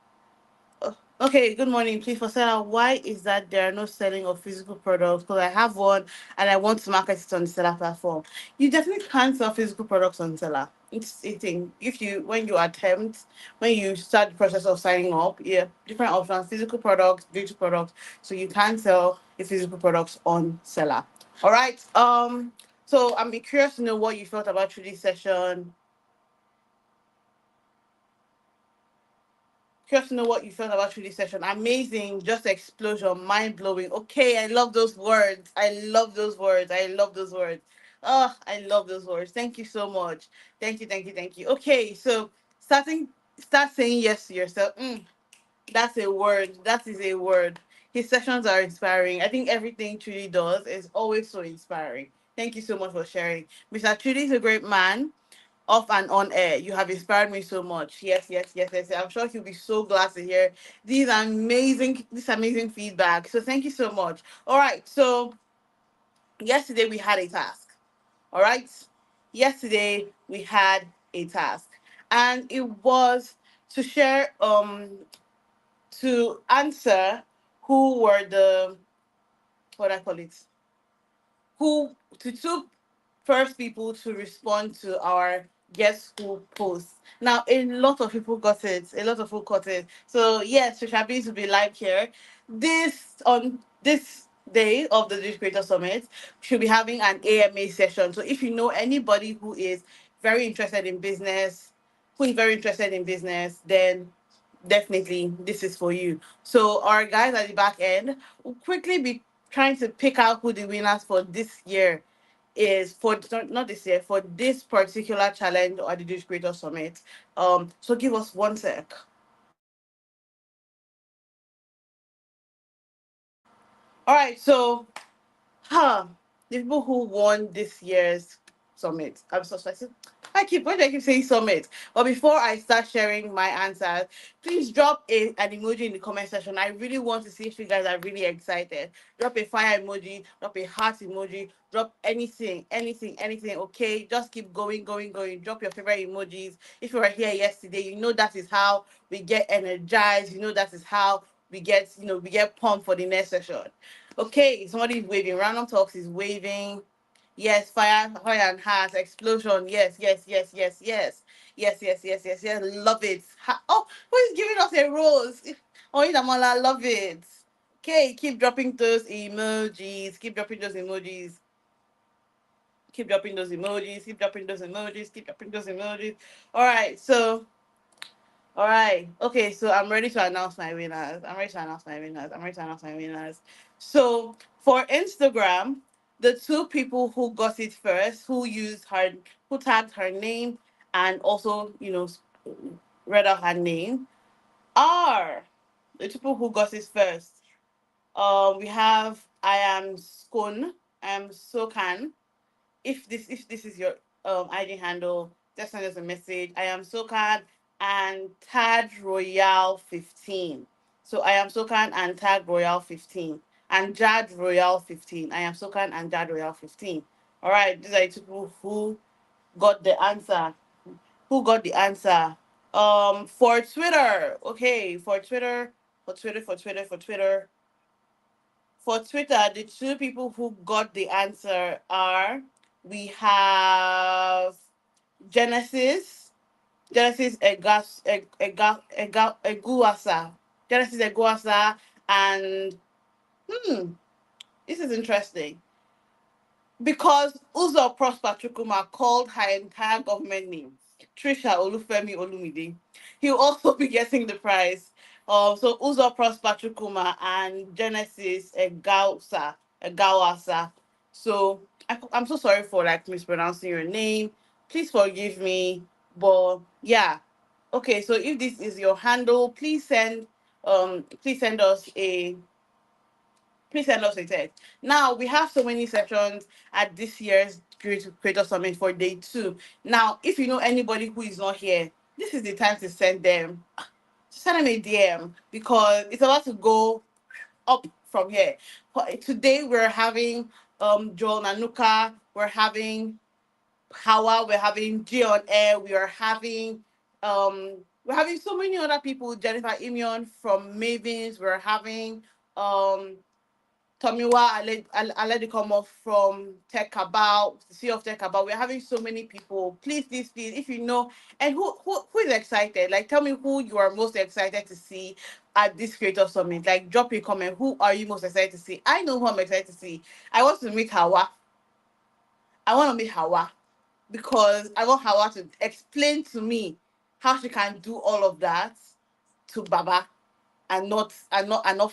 Okay, good morning. Please, for Sarah, why is that there are no selling of physical products? Because I have one and I want to market it on the seller platform. You definitely can't sell physical products on seller. It's a thing. If you when you attempt, when you start the process of signing up, yeah, different options, physical products, digital products. So you can sell the physical products on seller. All right. So I'm be curious to know what you felt about today's session. Curious to know what you felt about today's session. Amazing, just explosion, mind blowing. Okay, I love those words. I love those words. I love those words. Oh, I love those words. Thank you so much. Thank you, thank you, thank you. Okay, so start saying yes to yourself. That's a word. That is a word. His sessions are inspiring. I think everything Trudy does is always so inspiring. Thank you so much for sharing. Mr. Trudy is a great man off and on air. You have inspired me so much. Yes, yes, yes, yes. I'm sure he'll be so glad to hear this amazing feedback. So thank you so much. All right. So yesterday we had a task. All right. Yesterday we had a task. And it was to share to answer who were the what I call it who to two first people to respond to our guest who post. Now, a lot of people got it. A lot of people got it. So yes, we shall be to be live here. On this day of the Digital Creator Summit, should be having an AMA session. So if you know anybody very interested in business, who is very interested in business, then definitely this is for you. So our guys at the back end will quickly be trying to pick out who the winners for this year is for not this year for this particular challenge or the Digital Creator Summit. So give us one sec. All right, so the people who won this year's summit. I'm so sorry. Why do I keep saying summit? But before I start sharing my answers, please drop an emoji in the comment section. I really want to see if you guys are really excited. Drop a fire emoji, drop a heart emoji, drop anything, anything, anything. Okay, just keep going, going, going. Drop your favorite emojis. If you were here yesterday, you know that is how we get energized. You know that is how we get pumped for the next session. Okay, somebody is waving. Random Talks is waving. Yes, fire and heart, explosion. Yes, yes, yes, yes, yes. Yes, yes, yes, yes, yes. Love it. Oh, who is giving us a rose? Oh, Inamola, love it. Okay, keep dropping those emojis. Keep dropping those emojis. Keep dropping those emojis. Keep dropping those emojis. Keep dropping those emojis. All right, so all right. Okay, so I'm ready to announce my winners. I'm ready to announce my winners. I'm ready to announce my winners. So for Instagram, the two people who got it first, who tagged her name and also, read out her name, are the people who got it first. We have I am Skon, I am Sokan. If this is your ID handle, just send us a message. I am Sokan and Tad Royale 15. So I am Sokan and tag Royal 15 and Jad Royal 15. I am Sokan and Jad Royal 15. All right, these are the people who got the answer. Who got the answer? For Twitter, okay, for Twitter, the two people who got the answer are, we have Genesis, Genesis Eguasa, Genesis Eguasa, and this is interesting because Uzo Prosper Chukuma called her entire government name, Trisha Olufemi Olumide. He'll also be getting the prize. So Uzo Prosper Chukuma and Genesis Egawasa. So I'm so sorry for like mispronouncing your name. Please forgive me. But yeah. Okay, so if this is your handle, please send us a text. Now we have so many sessions at this year's Creator Summit for day 2. Now, if you know anybody who is not here, this is the time to send them a DM because it's about to go up from here. Today we're having Joel Nanuka, we're having Hawa, we're having G on air, we're having so many other people, Jennifer Imion from Mavens, we're having Tomiwa Aledikomo from Tech Cabal, the CEO of Tech Cabal. We're having so many people. Please, please, please, if you know, and who is excited, like tell me who you are most excited to see at this Creator Summit. Like drop a comment. Who are you most excited to see? I know who I'm excited to see. I want to meet Hawa. I want to meet Hawa because I want Hawa to explain to me how she can do all of that to Baba and not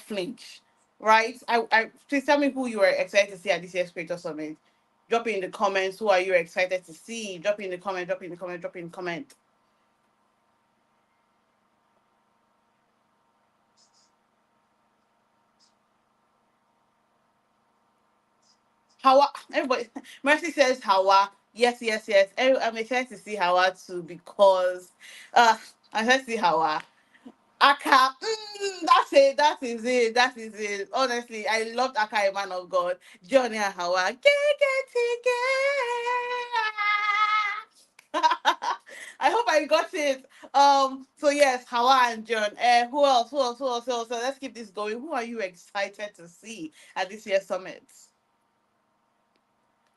flinch. Right? I please tell me who you are excited to see at this year's Creator Summit. Drop it in the comments. Who are you excited to see? Drop it in the comment, drop it in the comment, drop it in the comment. Hawa, everybody, Mercy says Hawa. Yes, yes, yes. I'm excited to see Hawa too because I'm excited to see Hawa. Aka, that's it. That is it. That is it. Honestly, I loved Aka, a man of God. Johnny and Hawa. I hope I got it. So yes, Hawa and John. Who else? Who else? Who else? Who else? So let's keep this going. Who are you excited to see at this year's summit?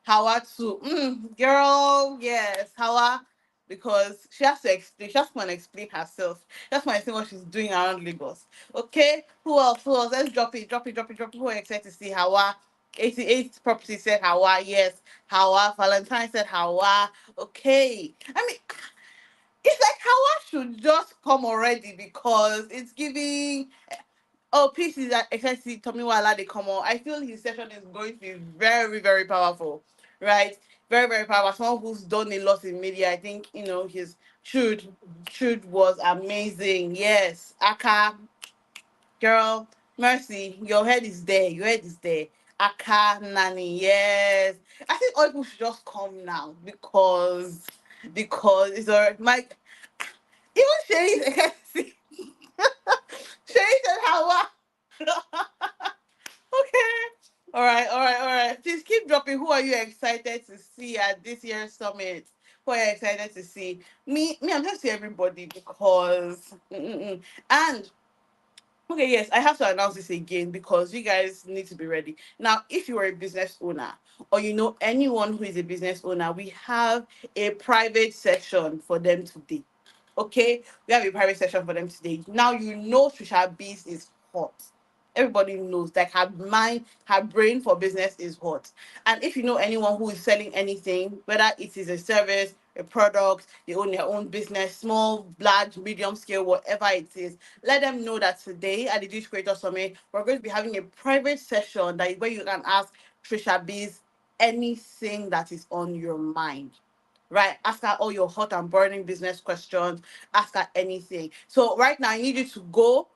Hawa too. Girl, yes, Hawa, because she has to explain. She has to come and explain herself. She has to come and explain what she's doing around Lagos. Okay, who else? Who else? Let's drop it, drop it, drop it, drop it. Who are excited to see Hawa? 88 property said Hawa. Yes, Hawa. Valentine said Hawa. Okay. I mean, it's like Hawa should just come already because it's giving. Oh, peace is that excited Tomiwa they come on. I feel his session is going to be very, very powerful, right? Very, very powerful. Someone who's done a lot in media. I think his Chude was amazing. Yes, Aka, girl, Mercy, your head is there. Your head is there. Aka Nani, yes. I think all people should just come now because it's alright. Mike, even Sherry is excited. Sherry said Hawa. Okay. All right, all right, all right. Please keep dropping. Who are you excited to see at this year's summit? Who are you excited to see? Me, I'm just to see everybody because and okay, yes, I have to announce this again because you guys need to be ready. Now, if you are a business owner or you know anyone who is a business owner, we have a private session for them today. Okay, we have a private session for them today. Now you know Trisha Beast is hot. Everybody knows like her mind, her brain for business is hot. And if you know anyone who is selling anything, whether it is a service, a product, they own their own business, small, large, medium scale, whatever it is, let them know that today at the Dish Creator Summit, we're going to be having a private session that is where you can ask Trisha Beast anything that is on your mind, right? Ask her all your hot and burning business questions. Ask her anything. So right now, I need you to go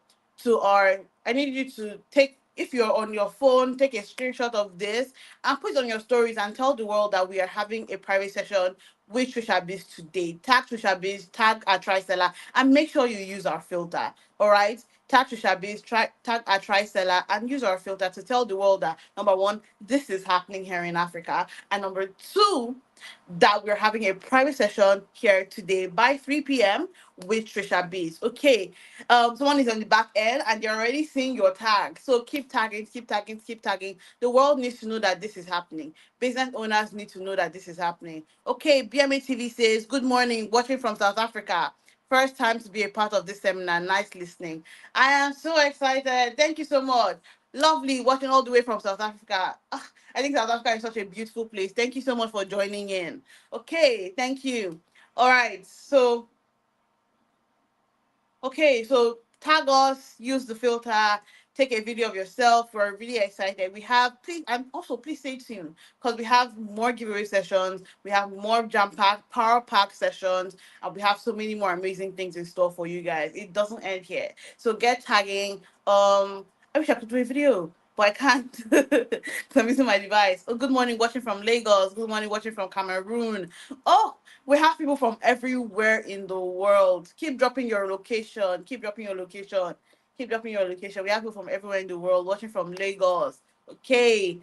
to our. I need you to take. If you're on your phone, take a screenshot of this and put it on your stories and tell the world that we are having a private session with Trisha Biz today. Tag Trisha Biz, tag our Triseller, and make sure you use our filter. All right. tag Trisha tag a Triseller, and use our filter to tell the world that number one, this is happening here in Africa, and number two, that we're having a private session here today by 3 p.m. with Trisha Beats. Okay, someone is on the back end and they're already seeing your tag. So keep tagging, keep tagging, keep tagging. The world needs to know that this is happening. Business owners need to know that this is happening. Okay, BMA TV says, good morning, watching from South Africa. First time to be a part of this seminar. Nice listening. I am so excited. Thank you so much. Lovely watching all the way from South Africa. Ah, I think South Africa is such a beautiful place. Thank you so much for joining in. Okay, thank you. All right, so okay, so tag us, use the filter, take a video of yourself. We're really excited. We have, please, and also please stay tuned because we have more giveaway sessions, we have more jam pack, power pack sessions, and we have so many more amazing things in store for you guys. It doesn't end here. So get tagging. I wish I could do a video, but I can't. So I'm using my device. Oh, good morning, watching from Lagos. Good morning, watching from Cameroon. Oh, we have people from everywhere in the world. Keep dropping your location. Keep dropping your location. Keep dropping your location. We have people from everywhere in the world watching from Lagos. Okay.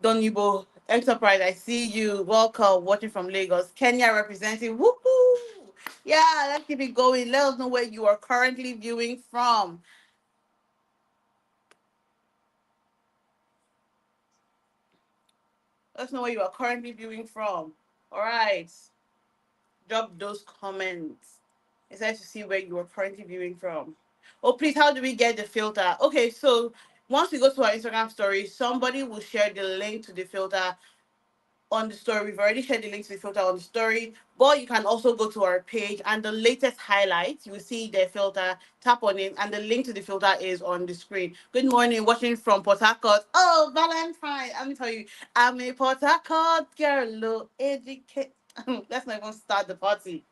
Donibo Enterprise, I see you. Welcome. Watching from Lagos. Kenya representing. Woohoo! Yeah, let's keep it going. Let us know where you are currently viewing from. Let us know where you are currently viewing from. All right. Drop those comments. It's nice to see where you are currently viewing from. Oh, please, how do we get the filter? Okay, so once we go to our Instagram story, somebody will share the link to the filter on the story. We've already shared the link to the filter on the story, but you can also go to our page and the latest highlights, you will see the filter, tap on it, and the link to the filter is on the screen. Good morning, watching from Port Harcourt. Oh, Valentine, let me tell you, I'm a Port Harcourt girl, low educate. Let's not even start the party.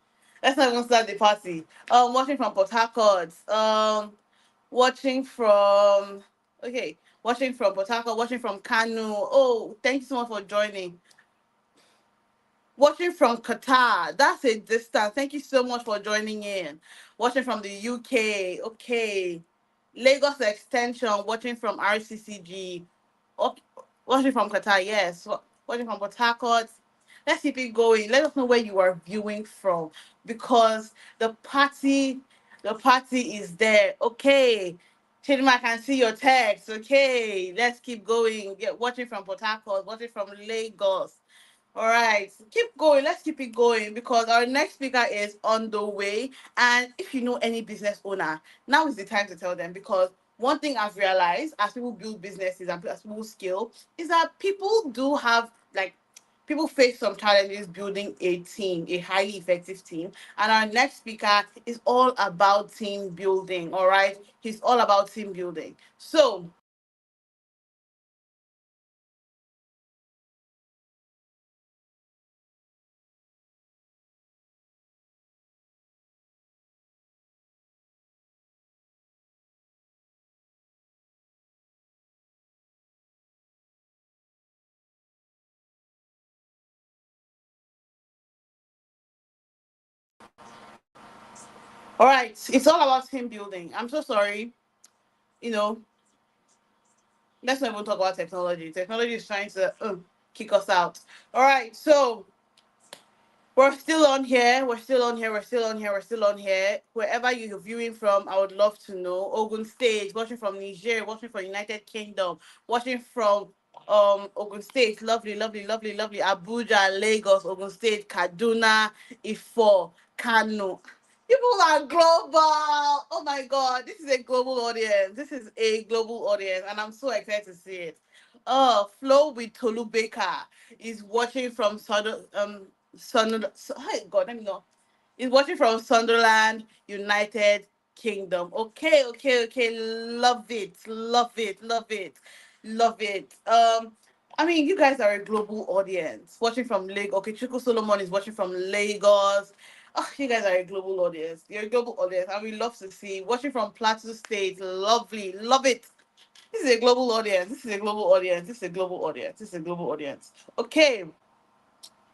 Let's not even start the party. Watching from Port Harcourt. Watching from, okay, watching from Port Harcourt, watching from Kanu. Oh, thank you so much for joining. Watching from Qatar, that's a distance. Thank you so much for joining in. Watching from the UK, okay. Lagos Extension, watching from RCCG. Okay. Watching from Qatar, yes. Watching from Port Harcourt. Let's keep it going. Let us know where you are viewing from because the party is there. Okay. Chidima, I can see your text. Okay, let's keep going. Get watching from Port Harcourt, watching from Lagos. All right, keep going. Let's keep it going because our next speaker is on the way. And if you know any business owner, now is the time to tell them because one thing I've realized as people build businesses and as people scale is that people do have like people face some challenges building a team, a highly effective team. And our next speaker is all about team building. All right, he's all about team building. So all right, it's all about team building. I'm so sorry. You know, let's not even talk about technology. Technology is trying to kick us out. All right, so we're still on here. We're still on here. We're still on here. We're still on here. Wherever you're viewing from, I would love to know. Ogun State, watching from Niger, watching from United Kingdom, watching from Ogun State. Lovely, lovely, lovely, lovely. Abuja, Lagos, Ogun State, Kaduna, Ifo, Kano. People are global. Oh my God, this is a global audience. This is a global audience, and I'm so excited to see it. Flow with Tolu Baker is watching from hey God, let me know. Is watching from Sunderland, United Kingdom. Okay, okay, okay. Love it, love it, love it, love it. I mean, you guys are a global audience. Watching from Lagos. Okay, Chico Solomon is watching from Lagos. Oh, you guys are a global audience. You're a global audience, and we love to see. Watching from Plateau State, lovely, love it. This is a global audience. This is a global audience. This is a global audience. This is a global audience. Okay.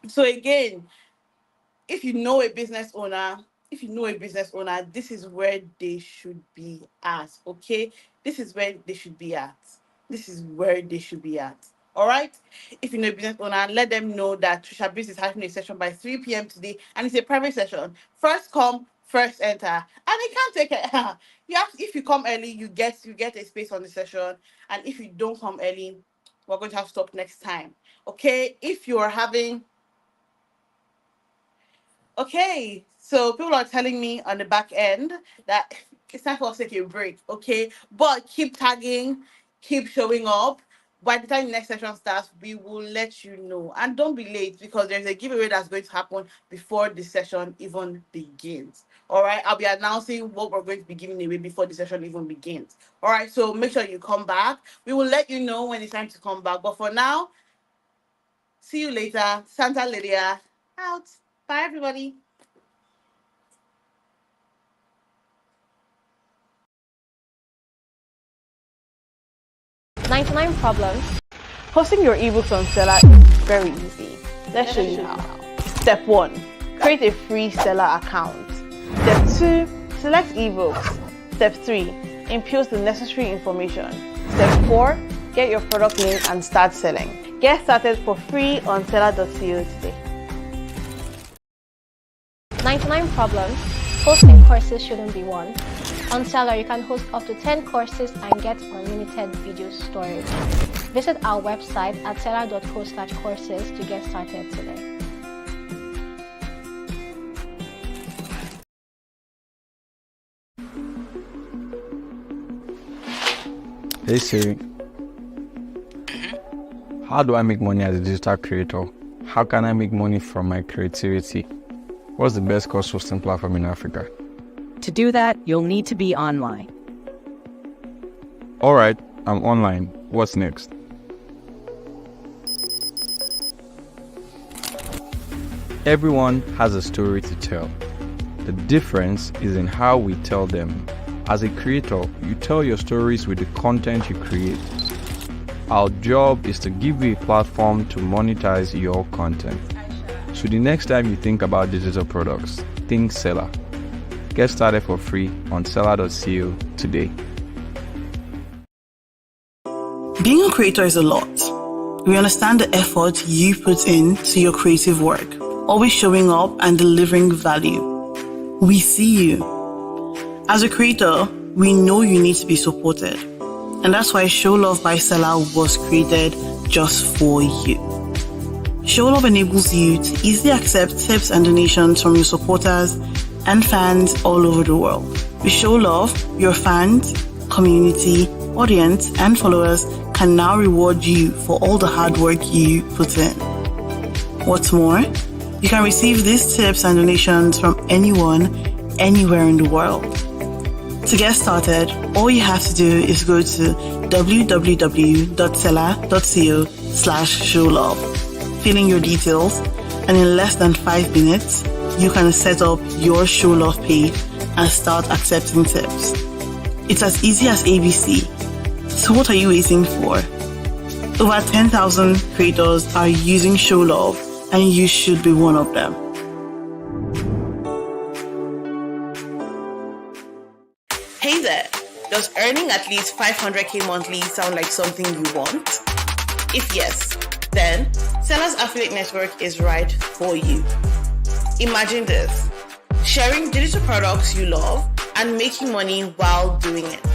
So again, if you know a business owner, if you know a business owner, this is where they should be at. Okay, this is where they should be at. This is where they should be at. All right. If you know a business owner, let them know that Trisha Biz is having a session by 3 p.m. today, and it's a private session. First come, first enter, and it can't take it. You have, if you come early, you get a space on the session, and if you don't come early, we're going to have to talk next time. Okay. If you are having Okay, so people are telling me on the back end that it's time for us to take a break, okay? But keep tagging, keep showing up. By the time the next session starts, we will let you know. And don't be late because there's a giveaway that's going to happen before the session even begins. All right, I'll be announcing what we're going to be giving away before the session even begins. All right, so make sure you come back. We will let you know when it's time to come back. But for now, see you later. Santa Lydia out. Bye, everybody. "99 Problems." Hosting your ebooks on Seller is very easy. Let's show you how. Step 1. Create a free Seller account. Step 2. Select ebooks. Step 3. Input the necessary information. Step 4. Get your product link and start selling. Get started for free on seller.co today. 99 Problems. Hosting courses shouldn't be one. On Seller, you can host up to 10 courses and get unlimited video storage. Visit our website at seller.co/courses to get started today. Hey Siri, how do I make money as a digital creator? How can I make money from my creativity? What's the best course hosting platform in Africa? To do that, you'll need to be online. All right, I'm online. What's next? Everyone has a story to tell. The difference is in how we tell them. As a creator, you tell your stories with the content you create. Our job is to give you a platform to monetize your content. So the next time you think about digital products, think Seller. Get started for free on seller.co today. Being a creator is a lot. We understand the effort you put into your creative work, always showing up and delivering value. We see you. As a creator, we know you need to be supported. And that's why Show Love by Seller was created just for you. Show Love enables you to easily accept tips and donations from your supporters and fans all over the world. With Show Love, your fans, community, audience, and followers can now reward you for all the hard work you put in. What's more, you can receive these tips and donations from anyone, anywhere in the world. To get started, all you have to do is go to www.seller.co/showlove, fill in your details, and in less than 5 minutes, you can set up your Show Love page and start accepting tips. It's as easy as ABC. So what are you waiting for? Over 10,000 creators are using Show Love, and you should be one of them. Hey there, does earning at least 500k monthly sound like something you want? If yes, then Seller's Affiliate Network is right for you. Imagine this, sharing digital products you love and making money while doing it.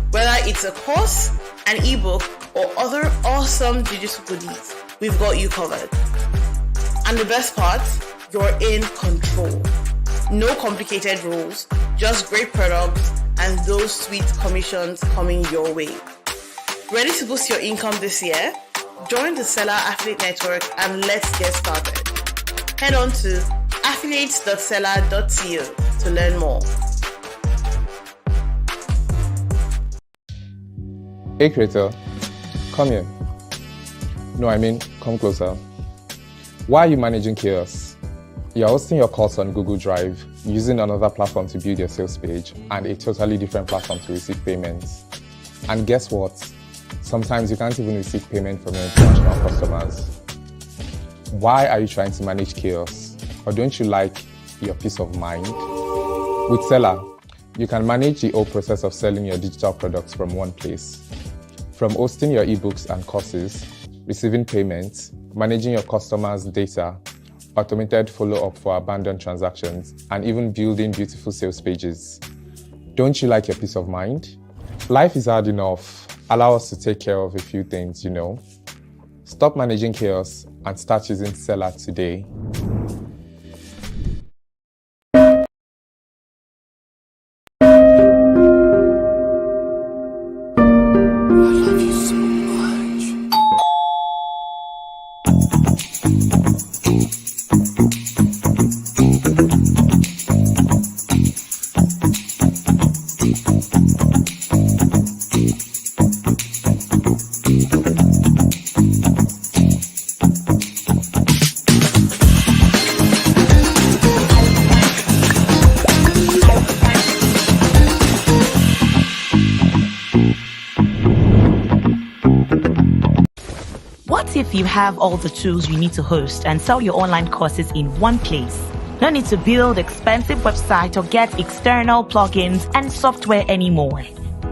Whether it's a course, an ebook, or other awesome digital goodies, we've got you covered. And the best part, you're in control. No complicated rules, just great products and those sweet commissions coming your way. Ready to boost your income this year? Join the Seller Affiliate Network and let's get started. Head on to affiliates.seller.co to learn more. Hey creator, come here. No, I mean, come closer. Why are you managing chaos? You're hosting your course on Google Drive, using another platform to build your sales page, and a totally different platform to receive payments. And guess what? Sometimes you can't even receive payment from your international customers. Why are you trying to manage chaos? Or don't you like your peace of mind? With Seller, you can manage the whole process of selling your digital products from one place. From hosting your ebooks and courses, receiving payments, managing your customers' data, automated follow-up for abandoned transactions, and even building beautiful sales pages. Don't you like your peace of mind? Life is hard enough. Allow us to take care of a few things, Stop managing chaos and start using Seller today. What if you have all the tools you need to host and sell your online courses in one place? No need to build expensive website or get external plugins and software anymore.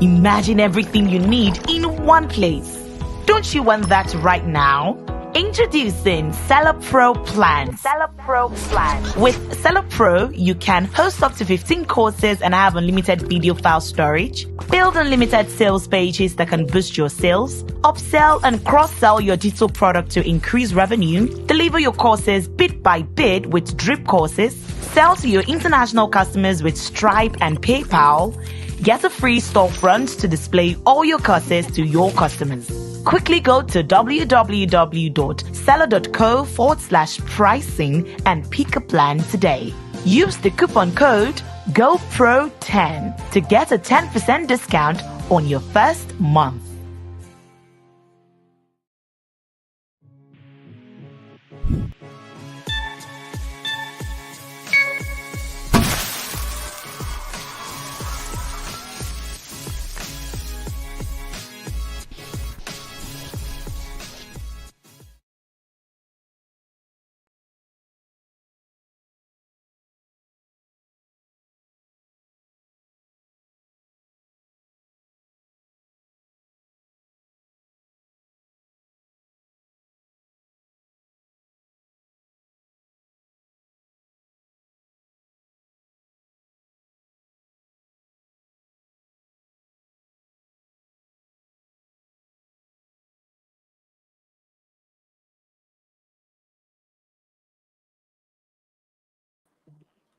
Imagine everything you need in one place. Don't you want that right now? Introducing Seller Pro Plan. Seller Pro Plan. With Seller Pro, you can host up to 15 courses and have unlimited video file storage, build unlimited sales pages that can boost your sales, upsell and cross-sell your digital product to increase revenue, deliver your courses bit by bit with drip courses, sell to your international customers with Stripe and PayPal, get a free storefront to display all your courses to your customers. Quickly go to www.seller.co/pricing and pick a plan today. Use the coupon code GoPro10 to get a 10% discount on your first month.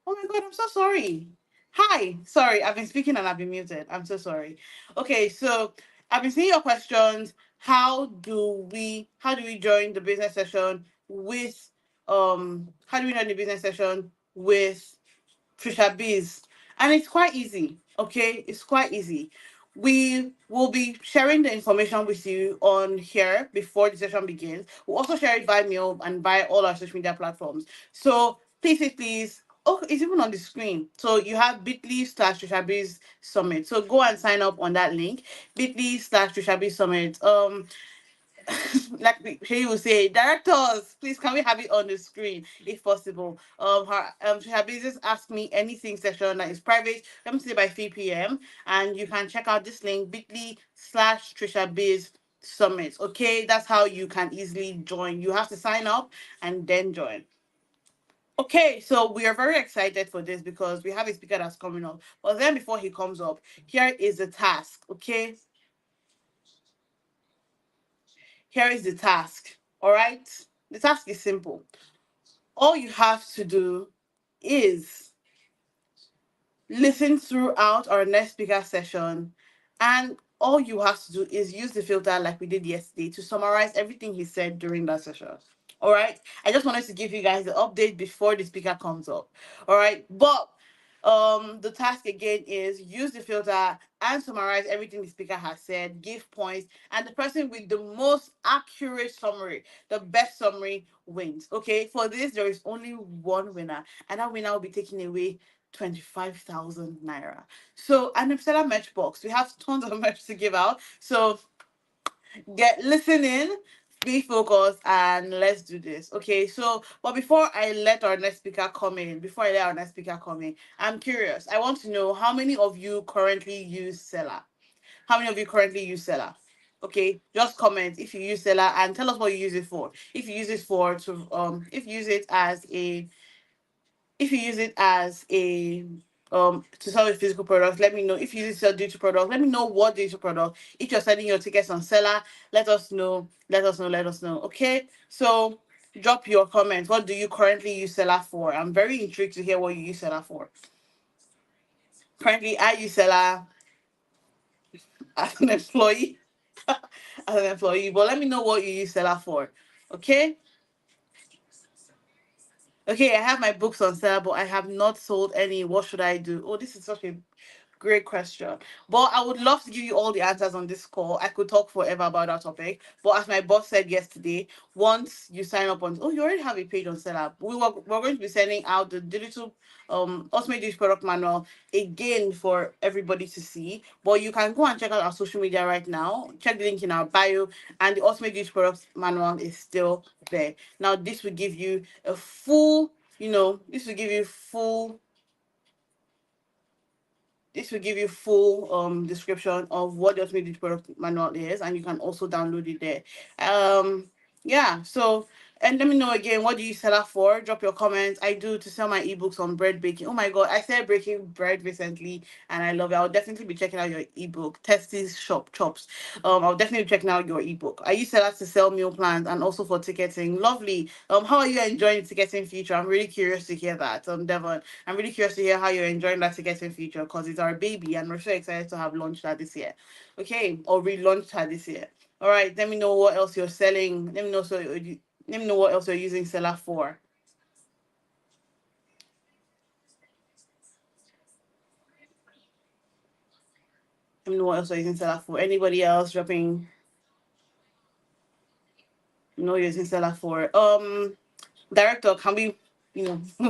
Oh my God, I'm so sorry. Hi, sorry, I've been speaking and I've been muted. I'm so sorry. Okay, so I've been seeing your questions. How do we join the business session with how do we join the business session with Trisha Biz? And it's quite easy. Okay, it's quite easy. We will be sharing the information with you on here before the session begins. We'll also share it via mail and via all our social media platforms. So please. Oh, it's even on the screen. So you have bit.ly/Trishabiz Summit. So go and sign up on that link. bit.ly/Trishabiz Summit. Like he will say, directors, please can we have it on the screen if possible? Her business ask me anything session that is private. Let me say by 3 p.m. and you can check out this link bit.ly/Trisha Biz Summit. Okay, that's how you can easily join. You have to sign up and then join. Okay, so we are very excited for this because we have a speaker that's coming up. But then before he comes up, here is the task. Okay, here is the task. All right, the task is simple. All you have to do is listen throughout our next speaker session, and all you have to do is use the filter like we did yesterday to summarize everything he said during that session. All right, I just wanted to give you guys the update before the speaker comes up. All right, but the task again is use the filter and summarize everything the speaker has said, give points, and the person with the most accurate summary, the best summary, wins. Okay, for this there is only one winner, and that winner will be taking away 25,000 naira. So, and if a merch box, we have tons of merch to give out. So, listen in, be focused and let's do this. Okay, so but before I let our next speaker come in, I'm curious. I want to know how many of you currently use Seller. How many of you currently use Seller? Okay, just comment if you use Seller and tell us what you use it for. If you use it for to if you use it as a if you use it as a to sell a physical product, let me know. If you use it to sell digital product, let me know what digital product. If you're selling your tickets on Seller, let us know. Let us know. Okay. So drop your comments. What do you currently use Seller for? I'm very intrigued to hear what you use Seller for. Currently, I use Seller as an employee. As an employee, but let me know what you use Seller for. Okay. Okay, I have my books on sale, but I have not sold any. What should I do? Oh, this is such a great question. But I would love to give you all the answers on this call. I could talk forever about that topic. But as my boss said yesterday, once you sign up on, oh, you already have a page on Seller. We're going to be sending out the digital ultimate digital product manual again for everybody to see. But you can go and check out our social media right now. Check the link in our bio, and the ultimate digital product manual is still there. Now, this will give you a full, this will give you full description of what the ultimate digital product manual is, and you can also download it there. Yeah, so and let me know again, what do you sell that for? Drop your comments. I do to sell my ebooks on bread baking. Oh my god, I started breaking bread recently and I love it. I'll definitely be checking out your ebook, Testy's Shop Chops. I'll definitely be checking out your ebook. I use sellers to sell meal plans and also for ticketing. Lovely. How are you enjoying the ticketing feature? I'm really curious to hear that. Devon, I'm really curious to hear how you're enjoying that ticketing feature because it's our baby and we're so excited to have launched that this year. Okay, or relaunched her this year. All right, let me know what else you're selling. Let me know what else you're using Seller for. Let me know what else you're using Seller for. Anybody else dropping? You're using Seller for. Director, can we,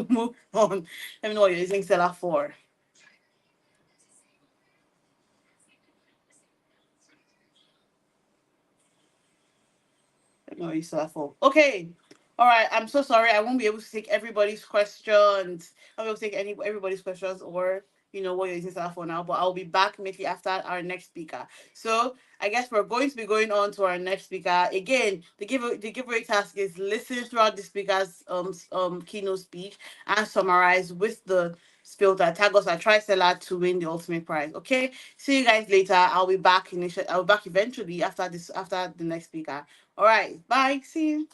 move on? Let me know what you're using Seller for. Let me know what you Seller for. Okay. All right. I'm so sorry. I won't be able to take everybody's questions. I won't be able to take everybody's questions or what you're using Seller for now, but I'll be back immediately after our next speaker. So I guess we're going to be going on to our next speaker. Again, the giveaway task is listen throughout the speaker's keynote speech and summarize with the filter. Tag us at TriSeller to win the ultimate prize. Okay. See you guys later. I'll be back eventually after the next speaker. All right. Bye. See you.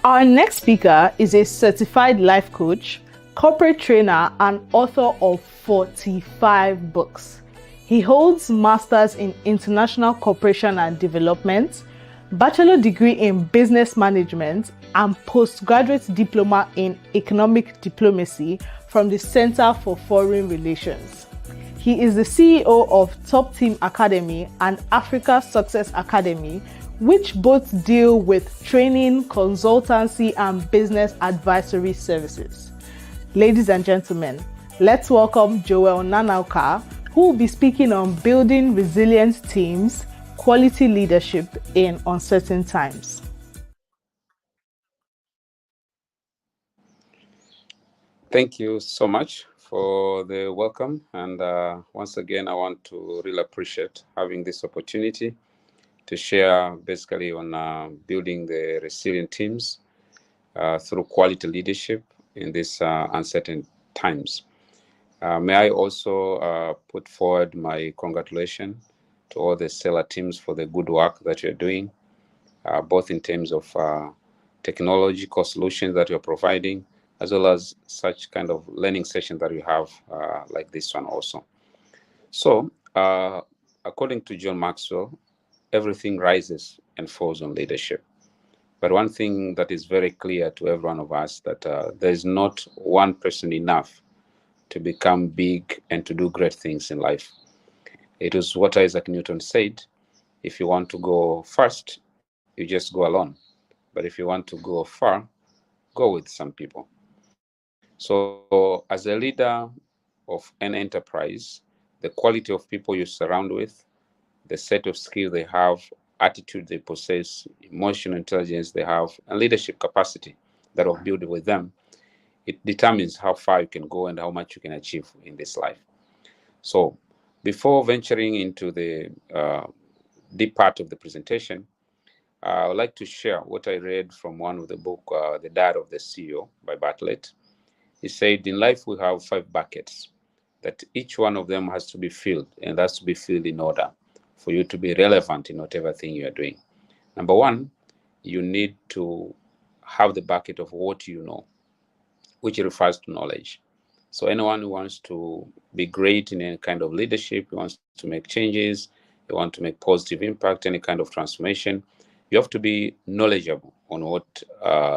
Our next speaker is a certified life coach, corporate trainer, and author of 45 books. He holds masters in international cooperation and development, bachelor degree in business management, and postgraduate diploma in economic diplomacy from the Center for Foreign Relations. He is the CEO of Top Team Academy and Africa Success Academy, which both deal with training, consultancy, and business advisory services. Ladies and gentlemen, let's welcome Joel Nanauka, who will be speaking on building resilient teams, quality leadership in uncertain times. Thank you so much for the welcome. And once again, I want to really appreciate having this opportunity to share basically on building the resilient teams through quality leadership in these uncertain times. May I also put forward my congratulations to all the seller teams for the good work that you're doing, both in terms of technological solutions that you're providing, as well as such kind of learning sessions that we have like this one also. So, according to John Maxwell, everything rises and falls on leadership. But one thing that is very clear to every one of us, that there is not one person enough to become big and to do great things in life. It is what Isaac Newton said: if you want to go fast, you just go alone. But if you want to go far, go with some people. So as a leader of an enterprise, the quality of people you surround with, the set of skills they have, attitude they possess, emotional intelligence they have, and leadership capacity that are built with them, it determines how far you can go and how much you can achieve in this life. So before venturing into the deep part of the presentation, I would like to share what I read from one of the book, The Diary of the CEO by Bartlett. He said, in life we have 5 buckets, that each one of them has to be filled, and that's to be filled in order for you to be relevant in whatever thing you are doing. Number 1, you need to have the bucket of what you know, which refers to knowledge. So anyone who wants to be great in any kind of leadership, who wants to make changes, you want to make positive impact, any kind of transformation, you have to be knowledgeable on what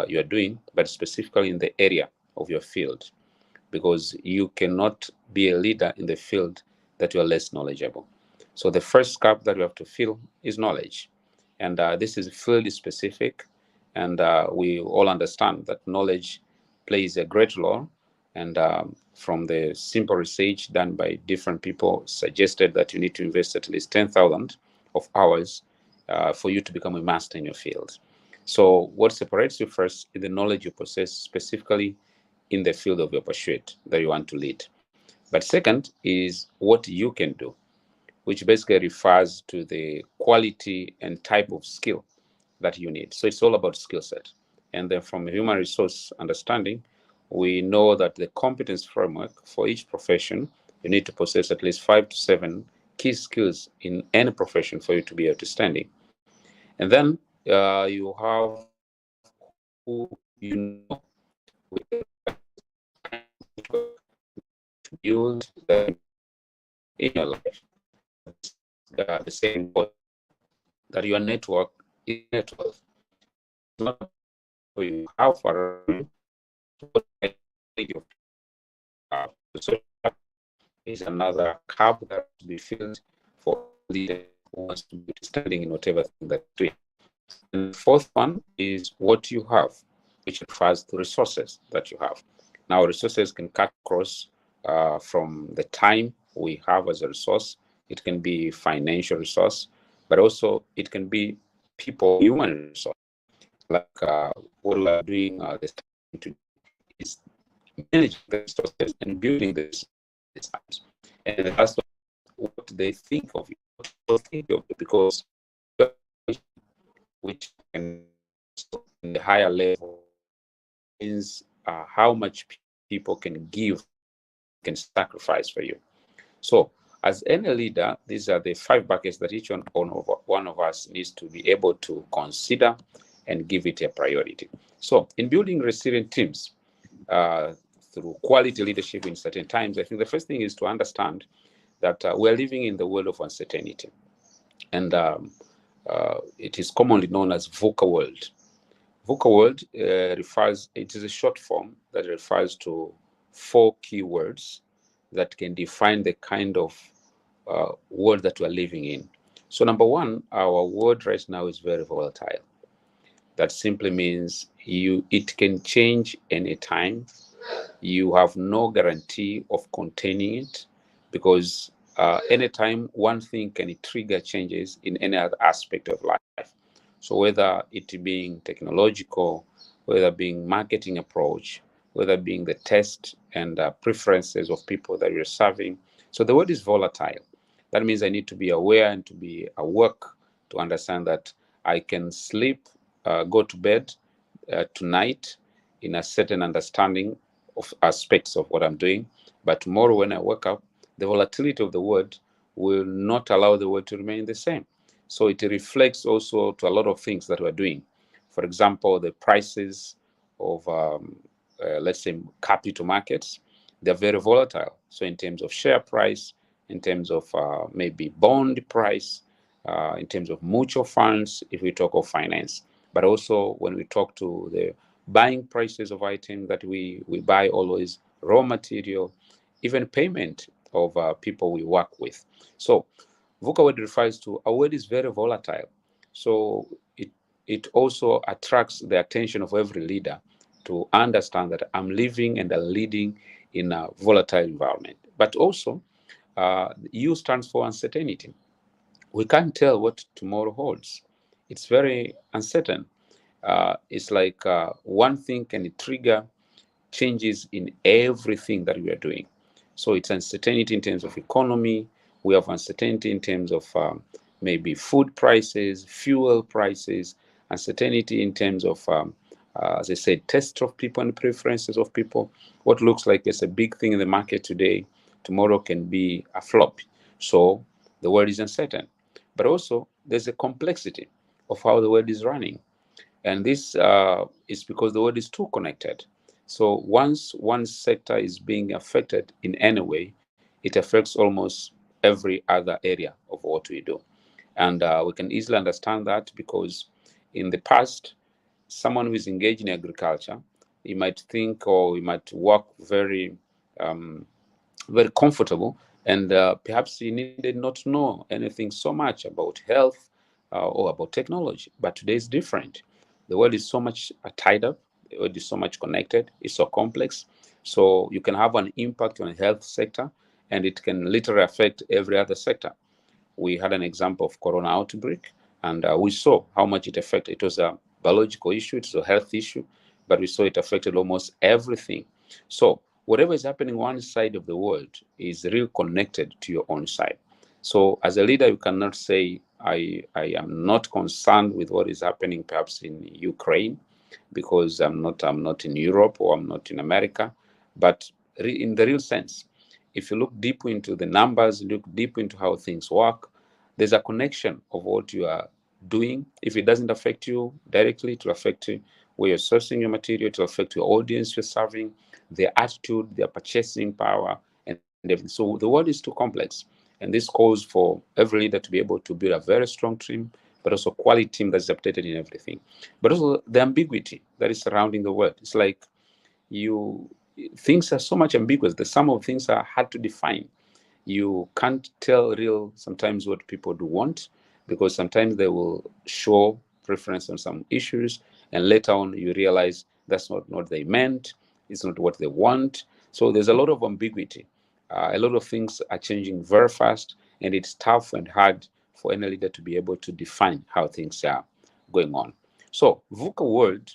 you are doing, but specifically in the area of your field, because you cannot be a leader in the field that you are less knowledgeable. So the first cup that you have to fill is knowledge. And this is fairly specific. And we all understand that knowledge plays a great role. And from the simple research done by different people, suggested that you need to invest at least 10,000 of hours for you to become a master in your field. So what separates you first is the knowledge you possess, specifically in the field of your pursuit that you want to lead. But second is what you can do, which basically refers to the quality and type of skill that you need. So it's all about skill set. And then from a human resource understanding, we know that the competence framework for each profession, you need to possess at least 5 to 7 key skills in any profession for you to be outstanding. And then you have who you know to build in your life. The same that your network is network. Not for you how far is another cup that will be filled for leader who wants to be standing in whatever thing that doing. And the fourth one is what you have, which refers to resources that you have. Now, resources can cut across from the time we have as a resource. It can be financial resource, but also it can be people, human resource. Like what we are doing this time to is managing the resources and building this times. And that's what they think of you, because which can in the higher level is how much people can give, can sacrifice for you. So as any leader, these are the 5 buckets that each one of us needs to be able to consider and give it a priority. So in building resilient teams through quality leadership in certain times, I think the first thing is to understand that we're living in the world of uncertainty. And it is commonly known as VUCA world. VUCA world it is a short form that refers to 4 key words that can define the kind of world that we're living in. So number one, our world right now is very volatile. That simply means it can change anytime. You have no guarantee of containing it, because anytime one thing can trigger changes in any other aspect of life. So whether it being technological, whether being marketing approach, whether being the taste and preferences of people that you're serving. So the word is volatile. That means I need to be aware and to be awake to understand that I can sleep, go to bed tonight in a certain understanding of aspects of what I'm doing. But tomorrow when I wake up, the volatility of the word will not allow the word to remain the same. So it reflects also to a lot of things that we're doing. For example, the prices of, let's say, capital markets, they're very volatile. So in terms of share price, in terms of maybe bond price, in terms of mutual funds, if we talk of finance, but also when we talk to the buying prices of items that we buy always, raw material, even payment of people we work with. So VUCA word refers to a word is very volatile. So it also attracts the attention of every leader to understand that I'm living and leading in a volatile environment. But also, U stands for uncertainty. We can't tell what tomorrow holds. It's very uncertain. It's like one thing can trigger changes in everything that we are doing. So it's uncertainty in terms of economy. We have uncertainty in terms of maybe food prices, fuel prices, uncertainty in terms of, as I said, taste of people and preferences of people. What looks like it's a big thing in the market today, tomorrow can be a flop. So the world is uncertain. But also, there's a complexity of how the world is running. And this is because the world is too connected. So once one sector is being affected in any way, it affects almost every other area of what we do. And we can easily understand that because in the past, someone who is engaged in agriculture, he might think or he might work very, very comfortable, and perhaps he needed not know anything so much about health or about technology. But today is different. The world is so much tied up. The world is so much connected. It's so complex. So you can have an impact on the health sector, and it can literally affect every other sector. We had an example of corona outbreak, and we saw how much it affected. It was a biological issue, it's a health issue, but we saw it affected almost everything. So whatever is happening one side of the world is really connected to your own side. So as a leader, you cannot say, I am not concerned with what is happening perhaps in Ukraine because I'm not in Europe or I'm not in America. But in the real sense, if you look deep into the numbers, look deep into how things work, there's a connection of what you are doing. If it doesn't affect you directly, it will affect you where you're sourcing your material, it will affect your audience you're serving, their attitude, their purchasing power, and everything. So the world is too complex. And this calls for every leader to be able to build a very strong team, but also a quality team that's updated in everything. But also the ambiguity that is surrounding the world. It's like things are so much ambiguous. The sum of things are hard to define. You can't tell sometimes what people do want, because sometimes they will show preference on some issues, and later on you realize that's not what they meant, it's not what they want. So there's a lot of ambiguity. A lot of things are changing very fast, and it's tough and hard for any leader to be able to define how things are going on. So VUCA world,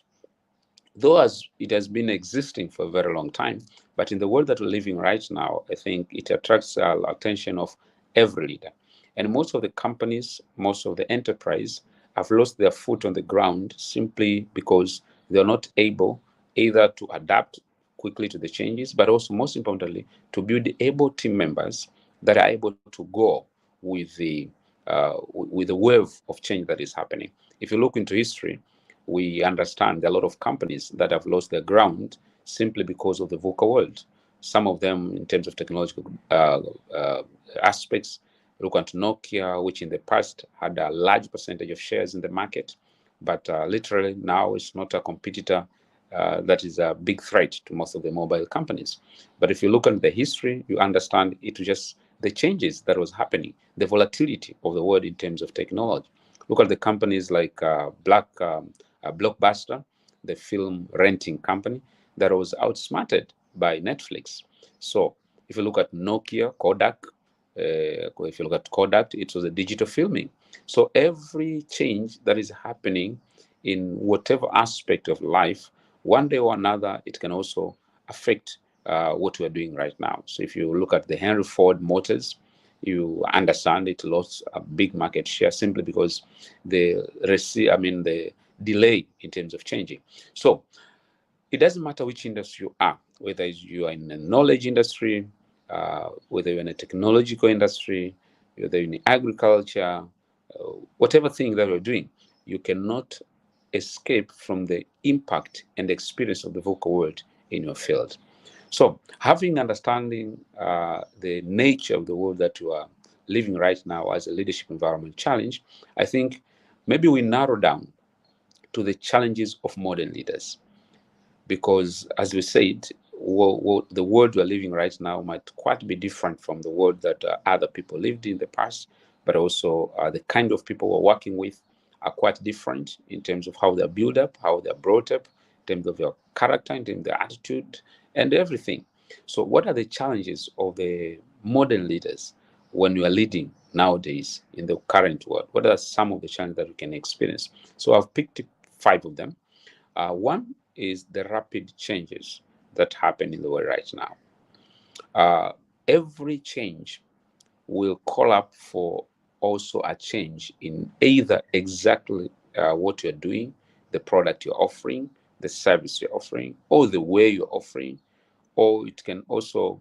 though as it has been existing for a very long time, but in the world that we're living right now, I think it attracts attention of every leader. And most of the companies, most of the enterprise have lost their foot on the ground simply because they're not able either to adapt quickly to the changes, but also most importantly, to build able team members that are able to go with the wave of change that is happening. If you look into history, we understand there are a lot of companies that have lost their ground simply because of the VUCA world. Some of them, in terms of technological aspects, look at Nokia, which in the past had a large percentage of shares in the market, but literally now it's not a competitor that is a big threat to most of the mobile companies. But if you look at the history, you understand it was just the changes that was happening, the volatility of the world in terms of technology. Look at the companies like Blockbuster, the film renting company that was outsmarted by Netflix. So if you look at Nokia, Kodak, if you look at Kodak, it was a digital filming. So every change that is happening in whatever aspect of life, one day or another, it can also affect what we are doing right now. So if you look at the Henry Ford Motors, you understand it lost a big market share simply because the delay in terms of changing. So it doesn't matter which industry you are, whether you are in the knowledge industry, whether you're in a technological industry, whether you're in agriculture, whatever thing that you're doing, you cannot escape from the impact and experience of the vocal world in your field. So understanding the nature of the world that you are living right now as a leadership environment challenge, I think maybe we narrow down to the challenges of modern leaders. Because as we said, the world we're living right now might quite be different from the world that other people lived in the past, but also the kind of people we're working with are quite different in terms of how they're built up, how they're brought up, in terms of their character, in terms of their attitude, and everything. So what are the challenges of the modern leaders when you are leading nowadays in the current world? What are some of the challenges that we can experience? So I've picked 5 of them. One is the rapid changes that happen in the world right now. Every change will call up for also a change in either exactly what you're doing, the product you're offering, the service you're offering, or the way you're offering, or it can also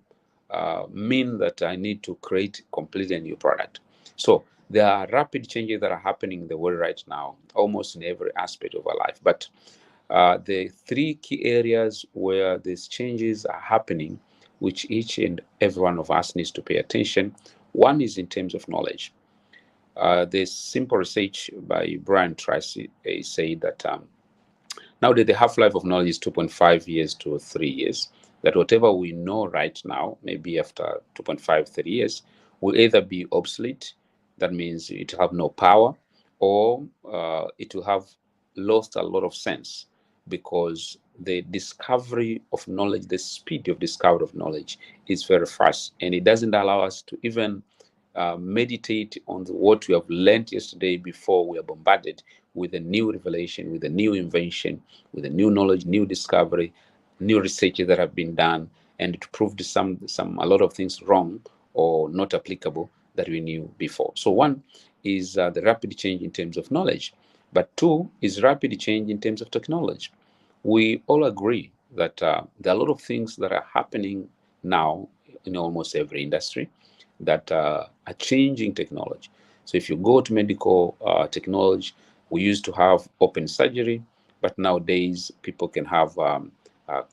mean that I need to create completely a new product. So there are rapid changes that are happening in the world right now, almost in every aspect of our life. But the 3 key areas where these changes are happening, which each and every one of us needs to pay attention. One is in terms of knowledge. The simple research by Brian Tracy said that nowadays the half-life of knowledge is 2.5 years to 3 years. That whatever we know right now, maybe after 2.5, 3 years, will either be obsolete, that means it will have no power, or it will have lost a lot of sense, because the discovery of knowledge, the speed of discovery of knowledge is very fast, and it doesn't allow us to even meditate on what we have learned yesterday before we are bombarded with a new revelation, with a new invention, with a new knowledge, new discovery, new research that have been done, and it proved a lot of things wrong or not applicable that we knew before. So one is the rapid change in terms of knowledge, but 2 is rapid change in terms of technology. We all agree that there are a lot of things that are happening now in almost every industry that are changing technology. So if you go to medical technology, we used to have open surgery, but nowadays people can have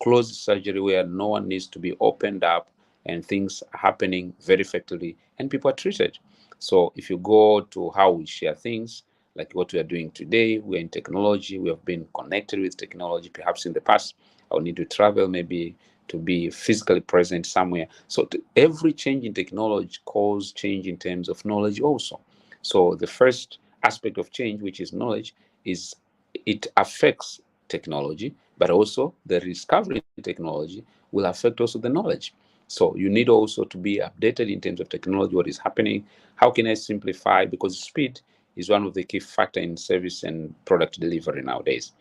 closed surgery where no one needs to be opened up, and things are happening very effectively and people are treated. So if you go to how we share things, like what we are doing today, we're in technology, we have been connected with technology. Perhaps in the past, I would need to travel maybe to be physically present somewhere. So every change in technology causes change in terms of knowledge also. So the first aspect of change, which is knowledge, is it affects technology, but also the discovery in technology will affect also the knowledge. So you need also to be updated in terms of technology, what is happening. How can I simplify? Because speed is one of the key factors in service and product delivery nowadays.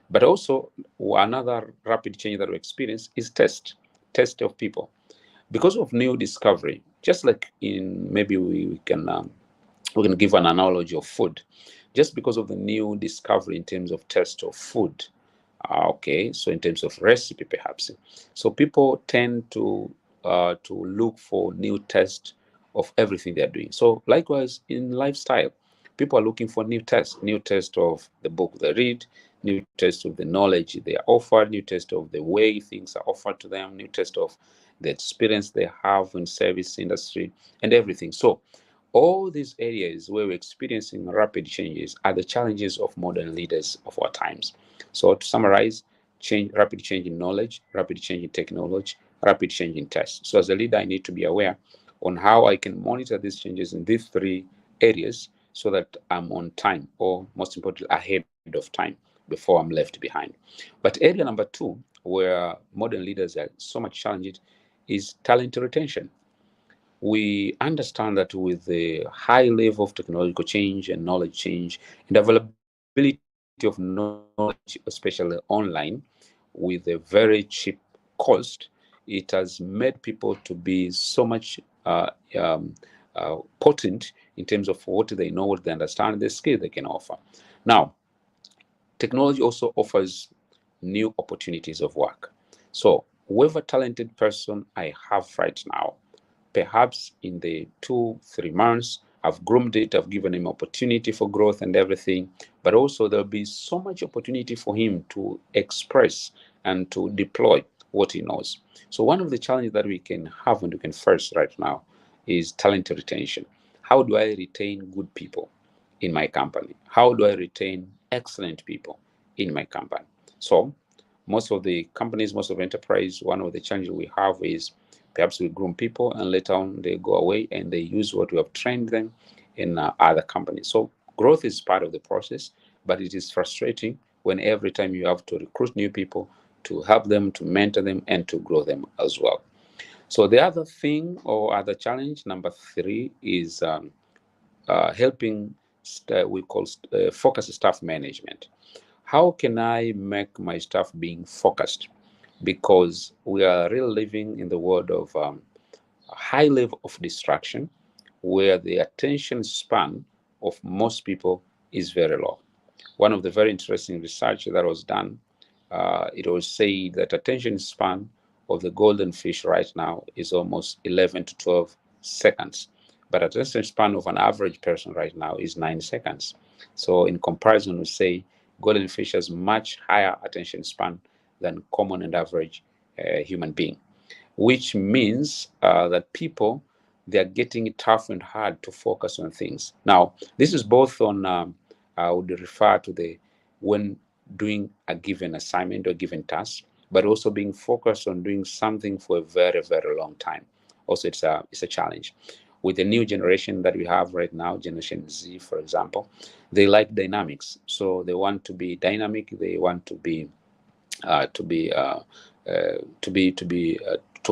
But also another rapid change that we experience is test of people. Because of new discovery, just like in maybe we can give an analogy of food. Just because of the new discovery in terms of test of food, so in terms of recipe perhaps. So people tend to look for new tests of everything they're doing. So likewise in lifestyle, people are looking for new tests of the book they read, new tests of the knowledge they are offered, new test of the way things are offered to them, new test of the experience they have in service industry and everything. So all these areas where we're experiencing rapid changes are the challenges of modern leaders of our times. So to summarize, rapid change in knowledge, rapid change in technology, rapid change in tests. So as a leader, I need to be aware on how I can monitor these changes in these three areas so that I'm on time, or most importantly, ahead of time before I'm left behind. But area number two, where modern leaders are so much challenged, is talent retention. We understand that with the high level of technological change and knowledge change and availability of knowledge, especially online, with a very cheap cost, it has made people to be so much potent in terms of what they know, what they understand, the skill they can offer. Now, technology also offers new opportunities of work. So, whoever talented person I have right now, perhaps in the 2-3 months, I've groomed it, I've given him opportunity for growth and everything, but also there'll be so much opportunity for him to express and to deploy what he knows. So one of the challenges that we can have and we can face right now is talent retention. How do I retain good people in my company? How do I retain excellent people in my company? So most of the companies, most of enterprise, one of the challenges we have is perhaps we groom people and later on they go away and they use what we have trained them in other companies. So growth is part of the process, but it is frustrating when every time you have to recruit new people to help them, to mentor them, and to grow them as well. So the other thing or other challenge, number 3, is helping we call focused staff management. How can I make my staff being focused? Because we are really living in the world of a high level of distraction where the attention span of most people is very low. One of the very interesting research that was done, it was said that attention span of the golden fish right now is almost 11 to 12 seconds. But attention span of an average person right now is 9 seconds. So in comparison, we say golden fish has much higher attention span than common and average human being, which means that people, they are getting it tough and hard to focus on things. Now, this is both on, I would refer to the when doing a given assignment or given task, but also being focused on doing something for a very, very long time. Also, it's a challenge. With the new generation that we have right now, Generation Z, for example, they like dynamics. So they want to be dynamic. They want to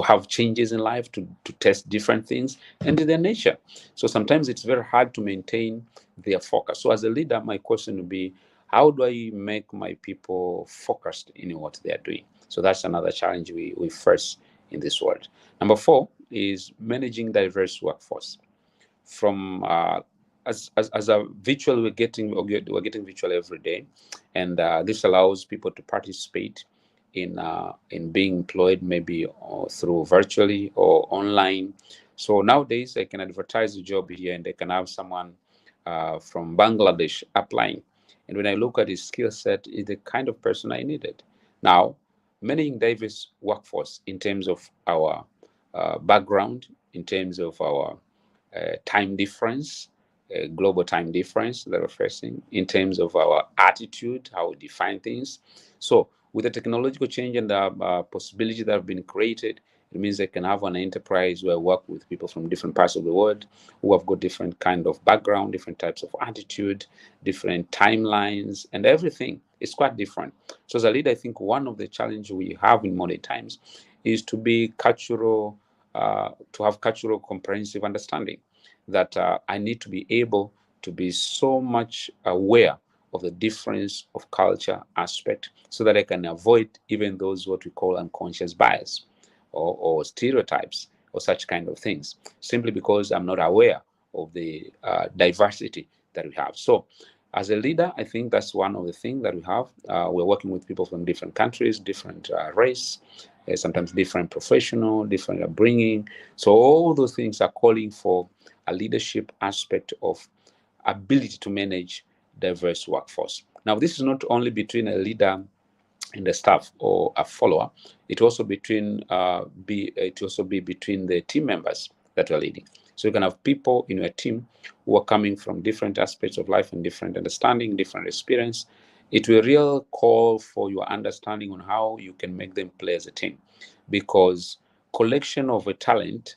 have changes in life, to test different things, and in their nature. So sometimes it's very hard to maintain their focus. So as a leader, my question would be, how do I make my people focused in what they are doing? So that's another challenge we face in this world. Number 4 is managing diverse workforce. From as a virtual, we're getting virtual every day, and this allows people to participate in being employed maybe through virtually or online. So nowadays I can advertise a job here and I can have someone from Bangladesh applying, and when I look at his skill set, is the kind of person I needed. Now, managing diverse workforce in terms of our background, in terms of our time difference, global time difference that we're facing, in terms of our attitude, how we define things. So with the technological change and the possibility that have been created, it means I can have an enterprise where I work with people from different parts of the world who have got different kind of background, different types of attitude, different timelines, and everything is quite different. So as a leader, I think one of the challenges we have in modern times is to be cultural, to have cultural comprehensive understanding, that I need to be able to be so much aware of the difference of culture aspect so that I can avoid even those what we call unconscious bias or stereotypes or such kind of things, simply because I'm not aware of the diversity that we have. So as a leader, I think that's one of the things that we have. We're working with people from different countries, different race, sometimes different professional, different upbringing. So all those things are calling for a leadership aspect of ability to manage diverse workforce. Now, this is not only between a leader and the staff or a follower. It also be between the team members that are leading. So you can have people in your team who are coming from different aspects of life and different understanding, different experience, It will real call for your understanding on how you can make them play as a team, because collection of a talent,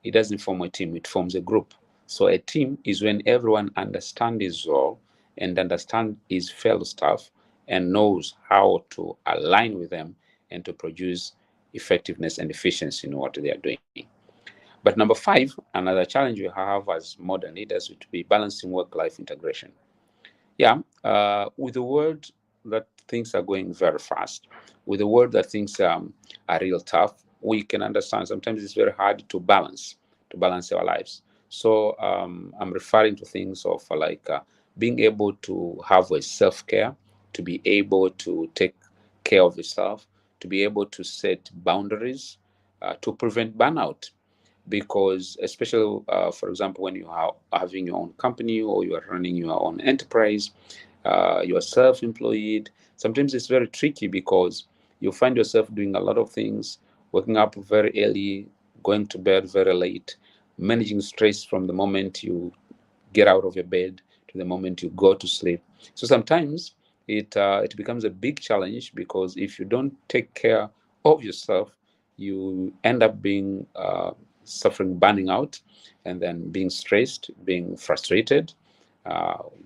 it doesn't form a team, it forms a group. So a team is when everyone understands his role and understands his fellow staff and knows how to align with them and to produce effectiveness and efficiency in what they are doing. But number 5, another challenge we have as modern leaders would be balancing work-life integration. With the world that things are going very fast, with the world that things are real tough, we can understand sometimes it's very hard to balance our lives. So I'm referring to things of like being able to have a self-care, to be able to take care of yourself, to be able to set boundaries, to prevent burnout. Because especially, for example, when you are having your own company or you are running your own enterprise, you are self-employed, sometimes it's very tricky because you find yourself doing a lot of things, waking up very early, going to bed very late, managing stress from the moment you get out of your bed to the moment you go to sleep. So sometimes it becomes a big challenge, because if you don't take care of yourself, you end up being suffering burning out, and then being stressed, being frustrated,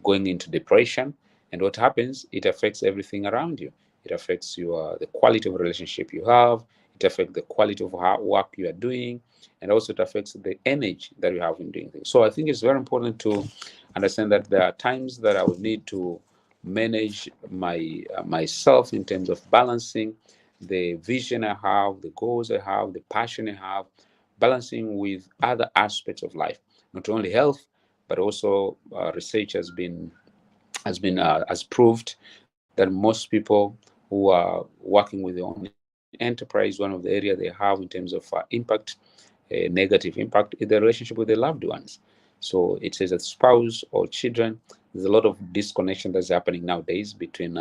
going into depression. And what happens, it affects everything around you. It affects the quality of relationship you have, it affects the quality of work you are doing, and also it affects the energy that you have in doing things. So I think it's very important to understand that there are times that I will need to manage myself in terms of balancing the vision I have, the goals I have, the passion I have, balancing with other aspects of life, not only health, but also research has proved that most people who are working with their own enterprise, one of the areas they have in terms of impact, negative impact, is the relationship with their loved ones. So it says that spouse or children, there's a lot of disconnection that's happening nowadays between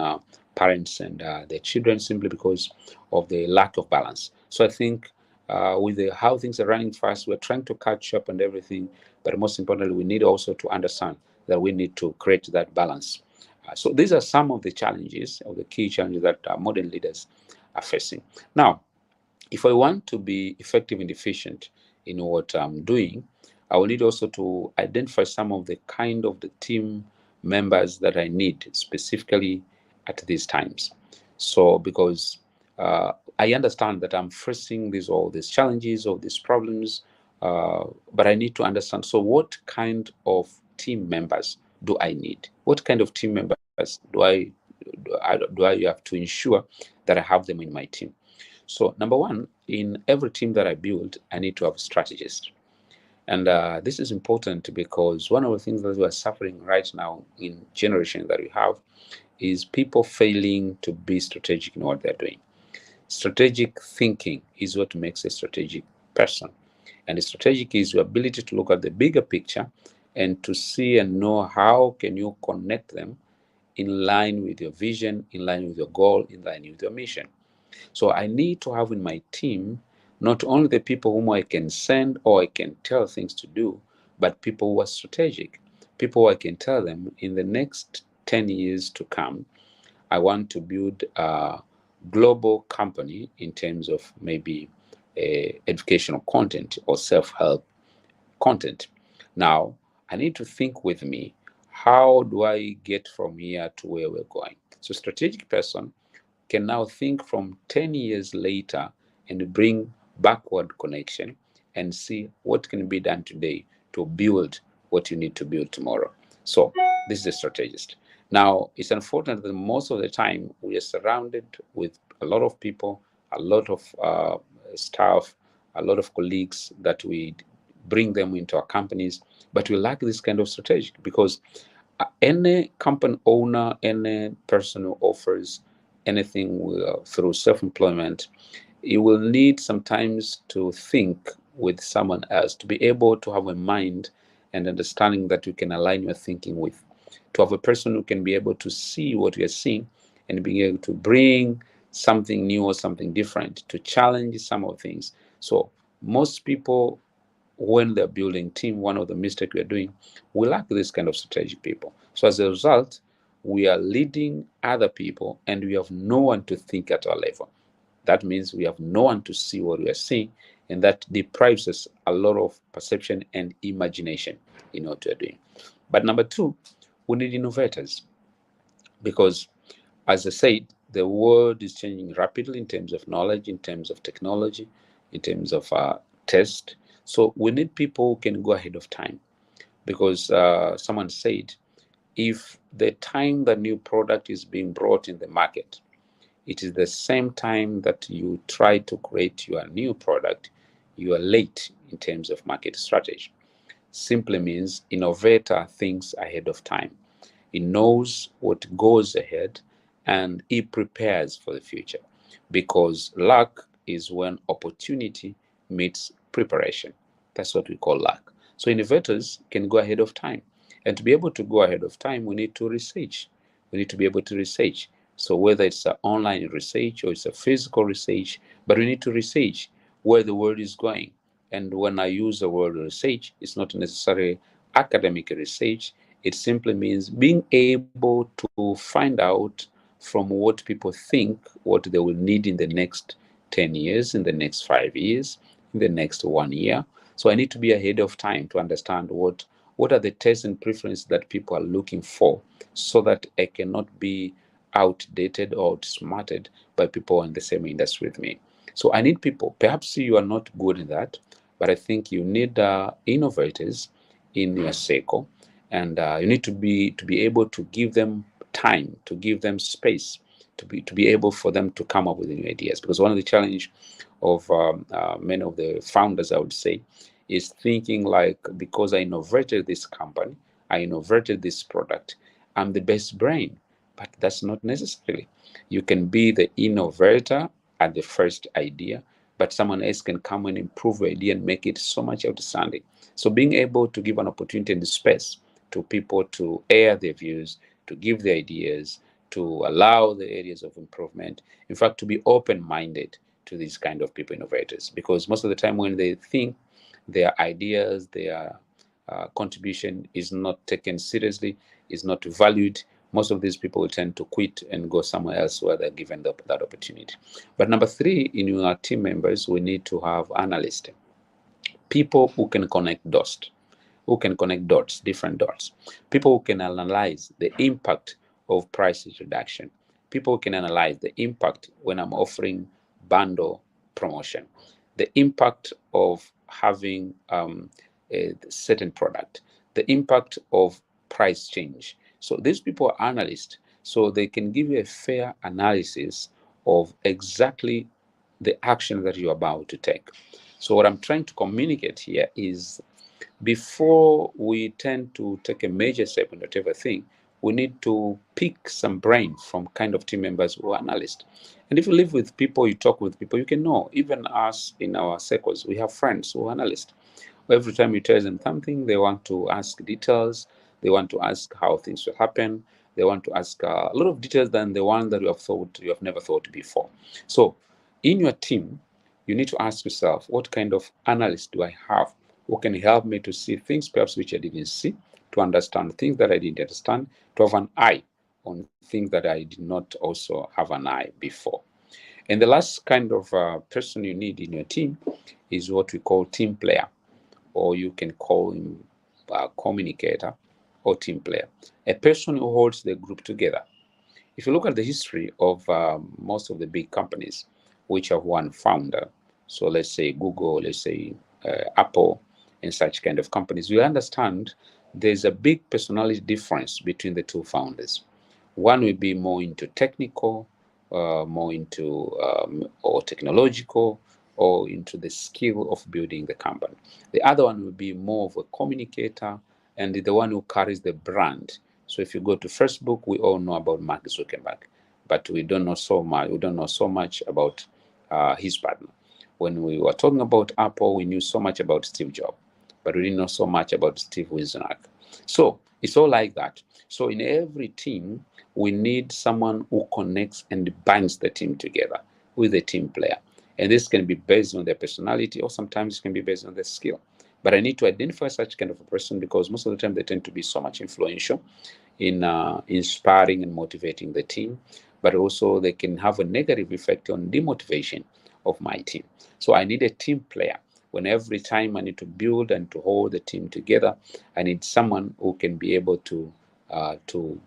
parents and their children, simply because of the lack of balance. So I think with how things are running fast, we're trying to catch up and everything, but most importantly, we need also to understand that we need to create that balance. So these are some of the challenges, or the key challenges that modern leaders are facing. Now, if I want to be effective and efficient in what I'm doing, I will need also to identify some of the kind of the team members that I need specifically at these times. So because I understand that I'm facing all these challenges, all these problems, but I need to understand, so what kind of team members do I need? What kind of team members do I have to ensure that I have them in my team? So number 1, in every team that I build, I need to have a strategist. And this is important because one of the things that we are suffering right now in generation that we have is people failing to be strategic in what they're doing. Strategic thinking is what makes a strategic person. And the strategic is your ability to look at the bigger picture and to see and know how can you connect them in line with your vision, in line with your goal, in line with your mission. So I need to have in my team not only the people whom I can send or I can tell things to do, but people who are strategic, people who I can tell them in the next 10 years to come, I want to build a global company in terms of maybe educational content or self-help content. Now, I need to think with me, how do I get from here to where we're going? So strategic person can now think from 10 years later and bring backward connection and see what can be done today to build what you need to build tomorrow. So this is a strategist. Now, it's unfortunate that most of the time we are surrounded with a lot of people, a lot of staff, a lot of colleagues that we bring them into our companies, but we lack this kind of strategic, because any company owner, any person who offers anything through self-employment, you will need sometimes to think with someone else, to be able to have a mind and understanding that you can align your thinking with, to have a person who can be able to see what you're seeing and being able to bring something new or something different, to challenge some of things. So most people, when they're building team, one of the mistakes we're doing, we lack this kind of strategic people. So as a result, we are leading other people and we have no one to think at our level. That means we have no one to see what we are seeing, and that deprives us a lot of perception and imagination in what we are doing. But number two, we need innovators, because, as I said, the world is changing rapidly in terms of knowledge, in terms of technology, in terms of test. So we need people who can go ahead of time, because someone said, if the time the new product is being brought in the market, it is the same time that you try to create your new product, you are late in terms of market strategy. Simply means innovator thinks ahead of time. He knows what goes ahead and he prepares for the future, because luck is when opportunity meets preparation. That's what we call luck. So innovators can go ahead of time. And to be able to go ahead of time, we need to research. We need to be able to research. So whether it's an online research or it's a physical research, but we need to research where the world is going. And when I use the word research, it's not necessarily academic research. It simply means being able to find out from what people think what they will need in the next 10 years, in the next 5 years, in the next 1 year. So I need to be ahead of time to understand what are the tastes and preferences that people are looking for, so that I cannot be outdated or outsmarted by people in the same industry with me. So I need people. Perhaps you are not good in that, but I think you need innovators in your circle, and you need to be able to give them time, to give them space, to be able for them to come up with new ideas. Because one of the challenge of many of the founders, I would say, is thinking like, because I innovated this company, I innovated this product, I'm the best brain. But that's not necessarily. You can be the innovator at the first idea, but someone else can come and improve the idea and make it so much outstanding. So being able to give an opportunity and the space to people to air their views, to give their ideas, to allow the areas of improvement, in fact, to be open-minded to these kind of people, innovators, because most of the time when they think their ideas, their contribution is not taken seriously, is not valued, most of these people will tend to quit and go somewhere else where they're given that opportunity. But number three, in our team members, we need to have analysts, people who can connect dots, different dots, people who can analyze the impact of price reduction, people who can analyze the impact when I'm offering bundle promotion, the impact of having a certain product, the impact of price change. So these people are analysts, so they can give you a fair analysis of exactly the action that you're about to take. So what I'm trying to communicate here is, before we tend to take a major step in whatever thing, we need to pick some brain from kind of team members who are analysts. And if you live with people, you talk with people, you can know. Even us in our circles, we have friends who are analysts. Every time you tell them something, they want to ask details. They want to ask how things will happen. They want to ask a lot of details than the one that you have never thought before. So in your team, you need to ask yourself, what kind of analyst do I have who can help me to see things perhaps which I didn't see, to understand things that I didn't understand, to have an eye on things that I did not also have an eye before. And the last kind of person you need in your team is what we call team player, or you can call him a communicator or team player, a person who holds the group together. If you look at the history of most of the big companies which have one founder, so let's say Google, let's say Apple, and such kind of companies, you understand there's a big personality difference between the two founders. One will be more into technical, more into or technological, or into the skill of building the company. The other one will be more of a communicator and the one who carries the brand. So if you go to Facebook, we all know about Mark Zuckerberg, but we don't know so much about his partner. When we were talking about Apple, we knew so much about Steve Jobs, but we didn't know so much about Steve Wozniak. So it's all like that. So in every team, we need someone who connects and binds the team together with a team player. And this can be based on their personality, or sometimes it can be based on their skill. But I need to identify such kind of a person, because most of the time they tend to be so much influential in inspiring and motivating the team, but also they can have a negative effect on demotivation of my team. So I need a team player. When every time I need to build and to hold the team together, I need someone who can be able to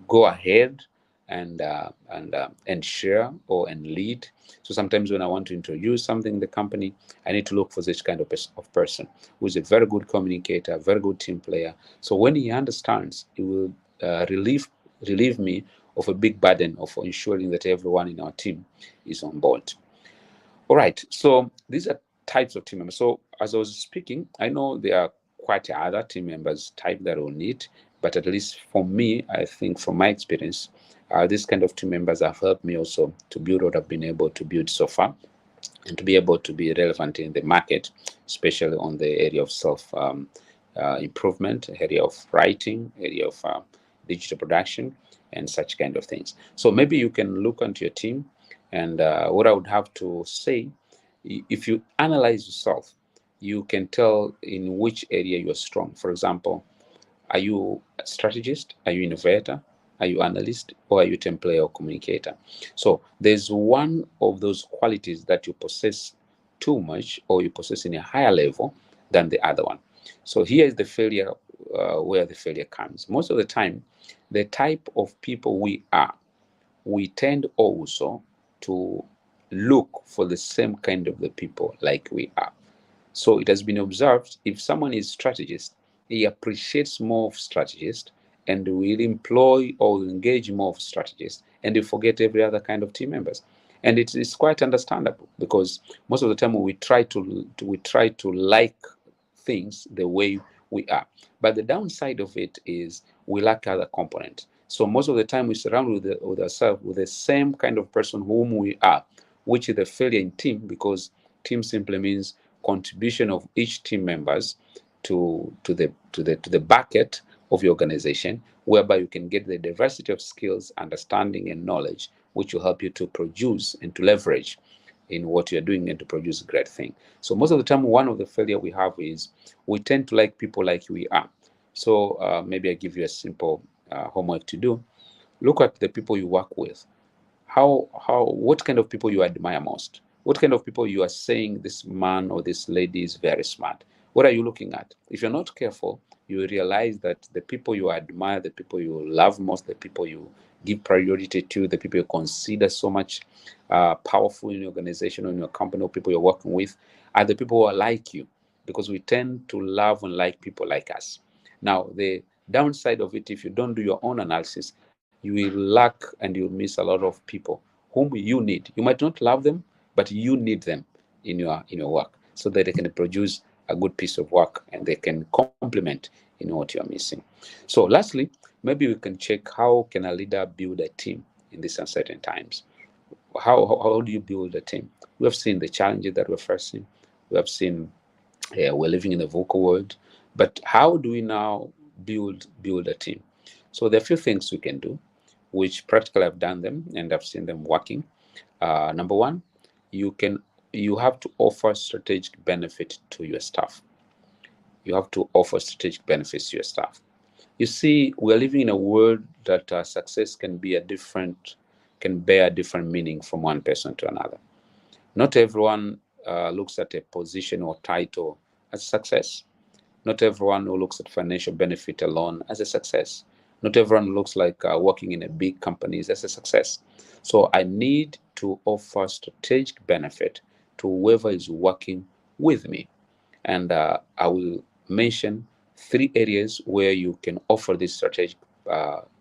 go ahead and share and lead. So sometimes when I want to introduce something in the company, I need to look for this kind of person who is a very good communicator, very good team player. So when he understands, he will relieve me of a big burden of ensuring that everyone in our team is on board. All right, so these are types of team members. So as I was speaking, I know there are quite other team members type that we'll need, but at least for me, I think from my experience, these kind of team members have helped me also to build what I've been able to build so far, and to be able to be relevant in the market, especially on the area of self improvement, area of writing, area of digital production, and such kind of things. So maybe you can look onto your team, and what I would have to say, if you analyze yourself, you can tell in which area you're strong. For example, are you a strategist? Are you innovator? Are you analyst? Or are you team player or communicator? So there's one of those qualities that you possess too much, or you possess in a higher level than the other one. So here is the failure, where the failure comes. Most of the time, the type of people we are, we tend also to look for the same kind of the people like we are. So it has been observed, if someone is strategist, he appreciates more of strategists and will employ or engage more of strategists, and they forget every other kind of team members. And it is quite understandable, because most of the time we try to like things the way we are. But the downside of it is we lack other components. So most of the time we surround with ourselves with the same kind of person whom we are, which is the failure in team, because team simply means contribution of each team members to the bucket of your organization, whereby you can get the diversity of skills, understanding, and knowledge, which will help you to produce and to leverage in what you're doing and to produce a great thing. So most of the time, one of the failure we have is we tend to like people like we are. So maybe I give you a simple homework to do. Look at the people you work with. What kind of people you admire most? What kind of people you are saying this man or this lady is very smart? What are you looking at? If you're not careful, you will realize that the people you admire, the people you love most, the people you give priority to, the people you consider so much powerful in your organization or in your company or people you're working with, are the people who are like you, because we tend to love and like people like us. Now, the downside of it, if you don't do your own analysis, you will lack and you'll miss a lot of people whom you need. You might not love them, but you need them in your work so that they can produce a good piece of work and they can complement what you're missing. So lastly, maybe we can check, how can a leader build a team in these uncertain times? How do you build a team? We have seen the challenges that we're facing. We have seen we're living in a vocal world, but how do we now build a team? So there are a few things we can do, which practically I've done them and I've seen them working. Number one, you have to offer strategic benefit to your staff. You have to offer strategic benefits to your staff. You see, we're living in a world that success can bear a different meaning from one person to another. Not everyone looks at a position or title as success. Not everyone who looks at financial benefit alone as a success. Not everyone looks like working in a big companies as a success. So I need to offer strategic benefit to whoever is working with me. And I will mention 3 areas where you can offer this strategic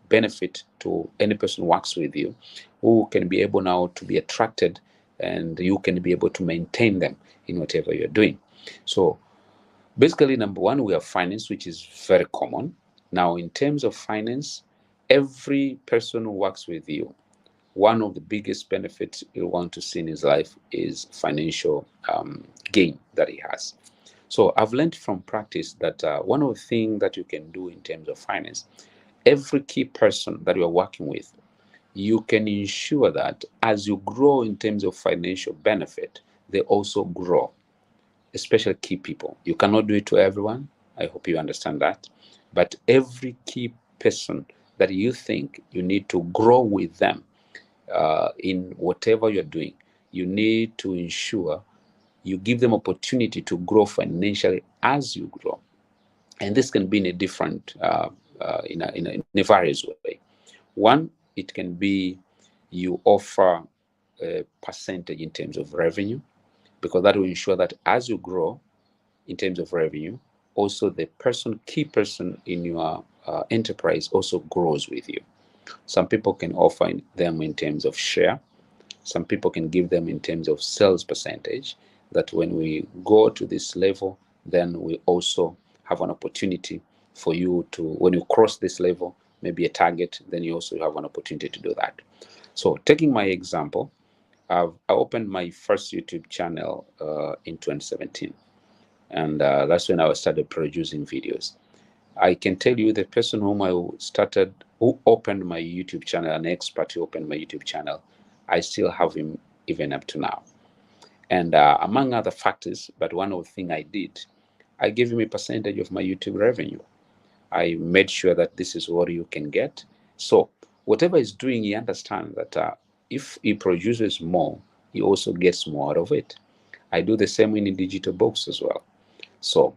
benefit to any person who works with you, who can be able now to be attracted, and you can be able to maintain them in whatever you're doing. So basically, number one, we have finance, which is very common. Now, in terms of finance, every person who works with you, one of the biggest benefits you want to see in his life is financial gain that he has. So I've learned from practice that one of the things that you can do in terms of finance, every key person that you're working with, you can ensure that as you grow in terms of financial benefit, they also grow, especially key people. You cannot do it to everyone. I hope you understand that. But every key person that you think you need to grow with them in whatever you're doing, you need to ensure you give them opportunity to grow financially as you grow. And this can be in a different, in a various way. One, it can be you offer a percentage in terms of revenue, because that will ensure that as you grow in terms of revenue, also the key person in your enterprise also grows with you. Some people can offer them in terms of share. Some people can give them in terms of sales percentage, that when we go to this level, then we also have an opportunity for you to, when you cross this level, maybe a target, then you also have an opportunity to do that. So taking my example, I opened my first YouTube channel in 2017. And that's when I started producing videos. I can tell you the person who opened my YouTube channel, an expert who opened my YouTube channel, I still have him even up to now. And among other factors, but one of the things I did, I gave him a percentage of my YouTube revenue. I made sure that this is what you can get. So whatever he's doing, he understands that if he produces more, he also gets more out of it. I do the same in the digital books as well. So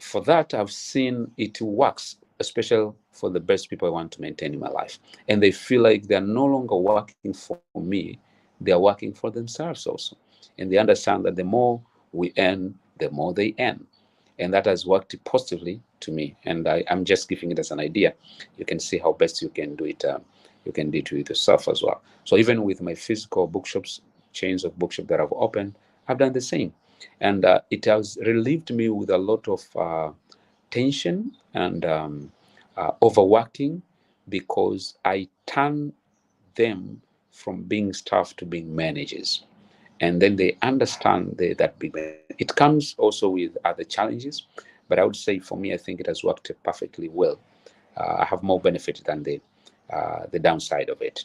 for that, I've seen it works, especially for the best people I want to maintain in my life. And they feel like they're no longer working for me, they're working for themselves also. And they understand that the more we earn, the more they earn. And that has worked positively to me. And I'm just giving it as an idea. You can see how best you can do it. You can do it with yourself as well. So even with my physical bookshops, chains of bookshops that I've opened, I've done the same. And it has relieved me with a lot of tension and overworking, because I turn them from being staff to being managers. And then they understand that it comes also with other challenges. But I would say for me, I think it has worked perfectly well. I have more benefit than the downside of it.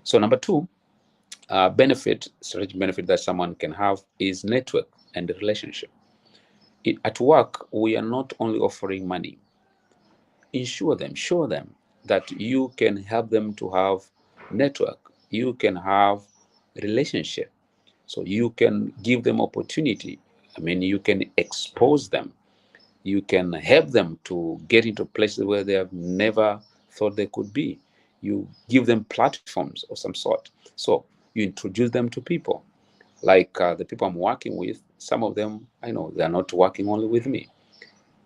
So number two, strategic benefit that someone can have is network and the relationship. At work, we are not only offering money. Show them that you can help them to have network. You can have relationship. So you can give them opportunity. I mean, you can expose them. You can help them to get into places where they have never thought they could be. You give them platforms of some sort. So you introduce them to people. Like the people I'm working with, some of them, I know they're not working only with me.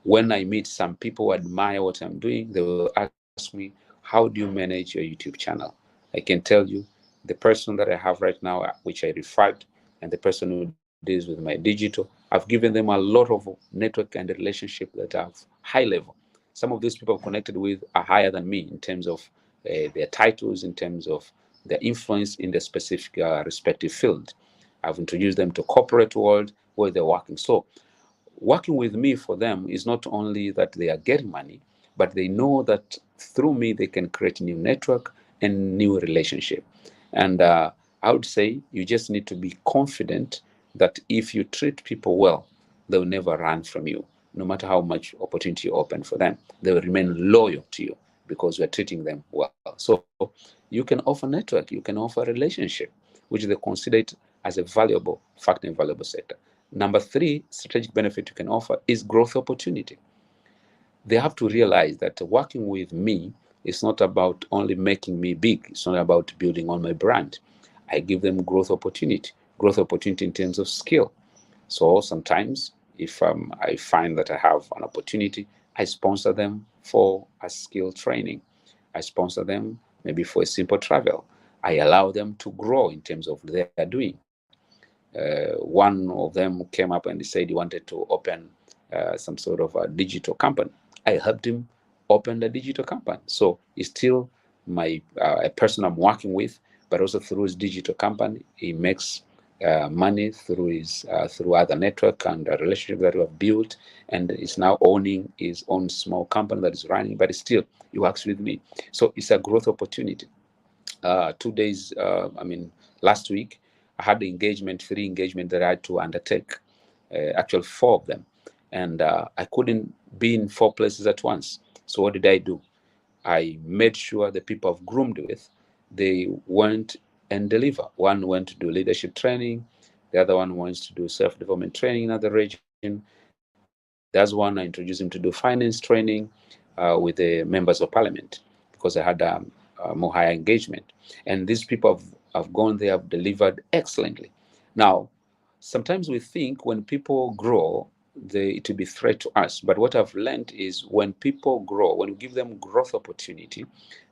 When I meet some people who admire what I'm doing, they will ask me, how do you manage your YouTube channel? I can tell you, the person that I have right now, which I referred, and the person who deals with my digital, I've given them a lot of network and relationship that are high level. Some of these people I've connected with are higher than me in terms of their titles, in terms of their influence in the specific respective field. I've introduced them to corporate world where they're working. So working with me for them is not only that they are getting money, but they know that through me they can create new network and new relationship. And I would say you just need to be confident that if you treat people well, they'll never run from you. No matter how much opportunity you open for them, they will remain loyal to you because you're treating them well. So you can offer network, you can offer relationship, which they consider it as a valuable factor in valuable sector. Number three, strategic benefit you can offer is growth opportunity. They have to realize that working with me is not about only making me big. It's not about building on my brand. I give them growth opportunity in terms of skill. So sometimes if I find that I have an opportunity, I sponsor them for a skill training. I sponsor them maybe for a simple travel. I allow them to grow in terms of what they are doing. One of them came up and he said he wanted to open some sort of a digital company. I helped him open the digital company. So he's still a person I'm working with, but also through his digital company, he makes money through other network and a relationship that we have built, and is now owning his own small company that is running, but still he works with me. So it's a growth opportunity. 2 days, last week, I had 3 engagement that I had to undertake, actually 4 of them. And I couldn't be in 4 places at once. So what did I do? I made sure the people I've groomed with, they went and deliver. One went to do leadership training, the other one wants to do self-development training in another region. There's one I introduced him to do finance training with the members of parliament because I had more higher engagement. And these people have gone there, have delivered excellently. Now, sometimes we think when people grow, it will be a threat to us. But what I've learned is when people grow, when you give them growth opportunity,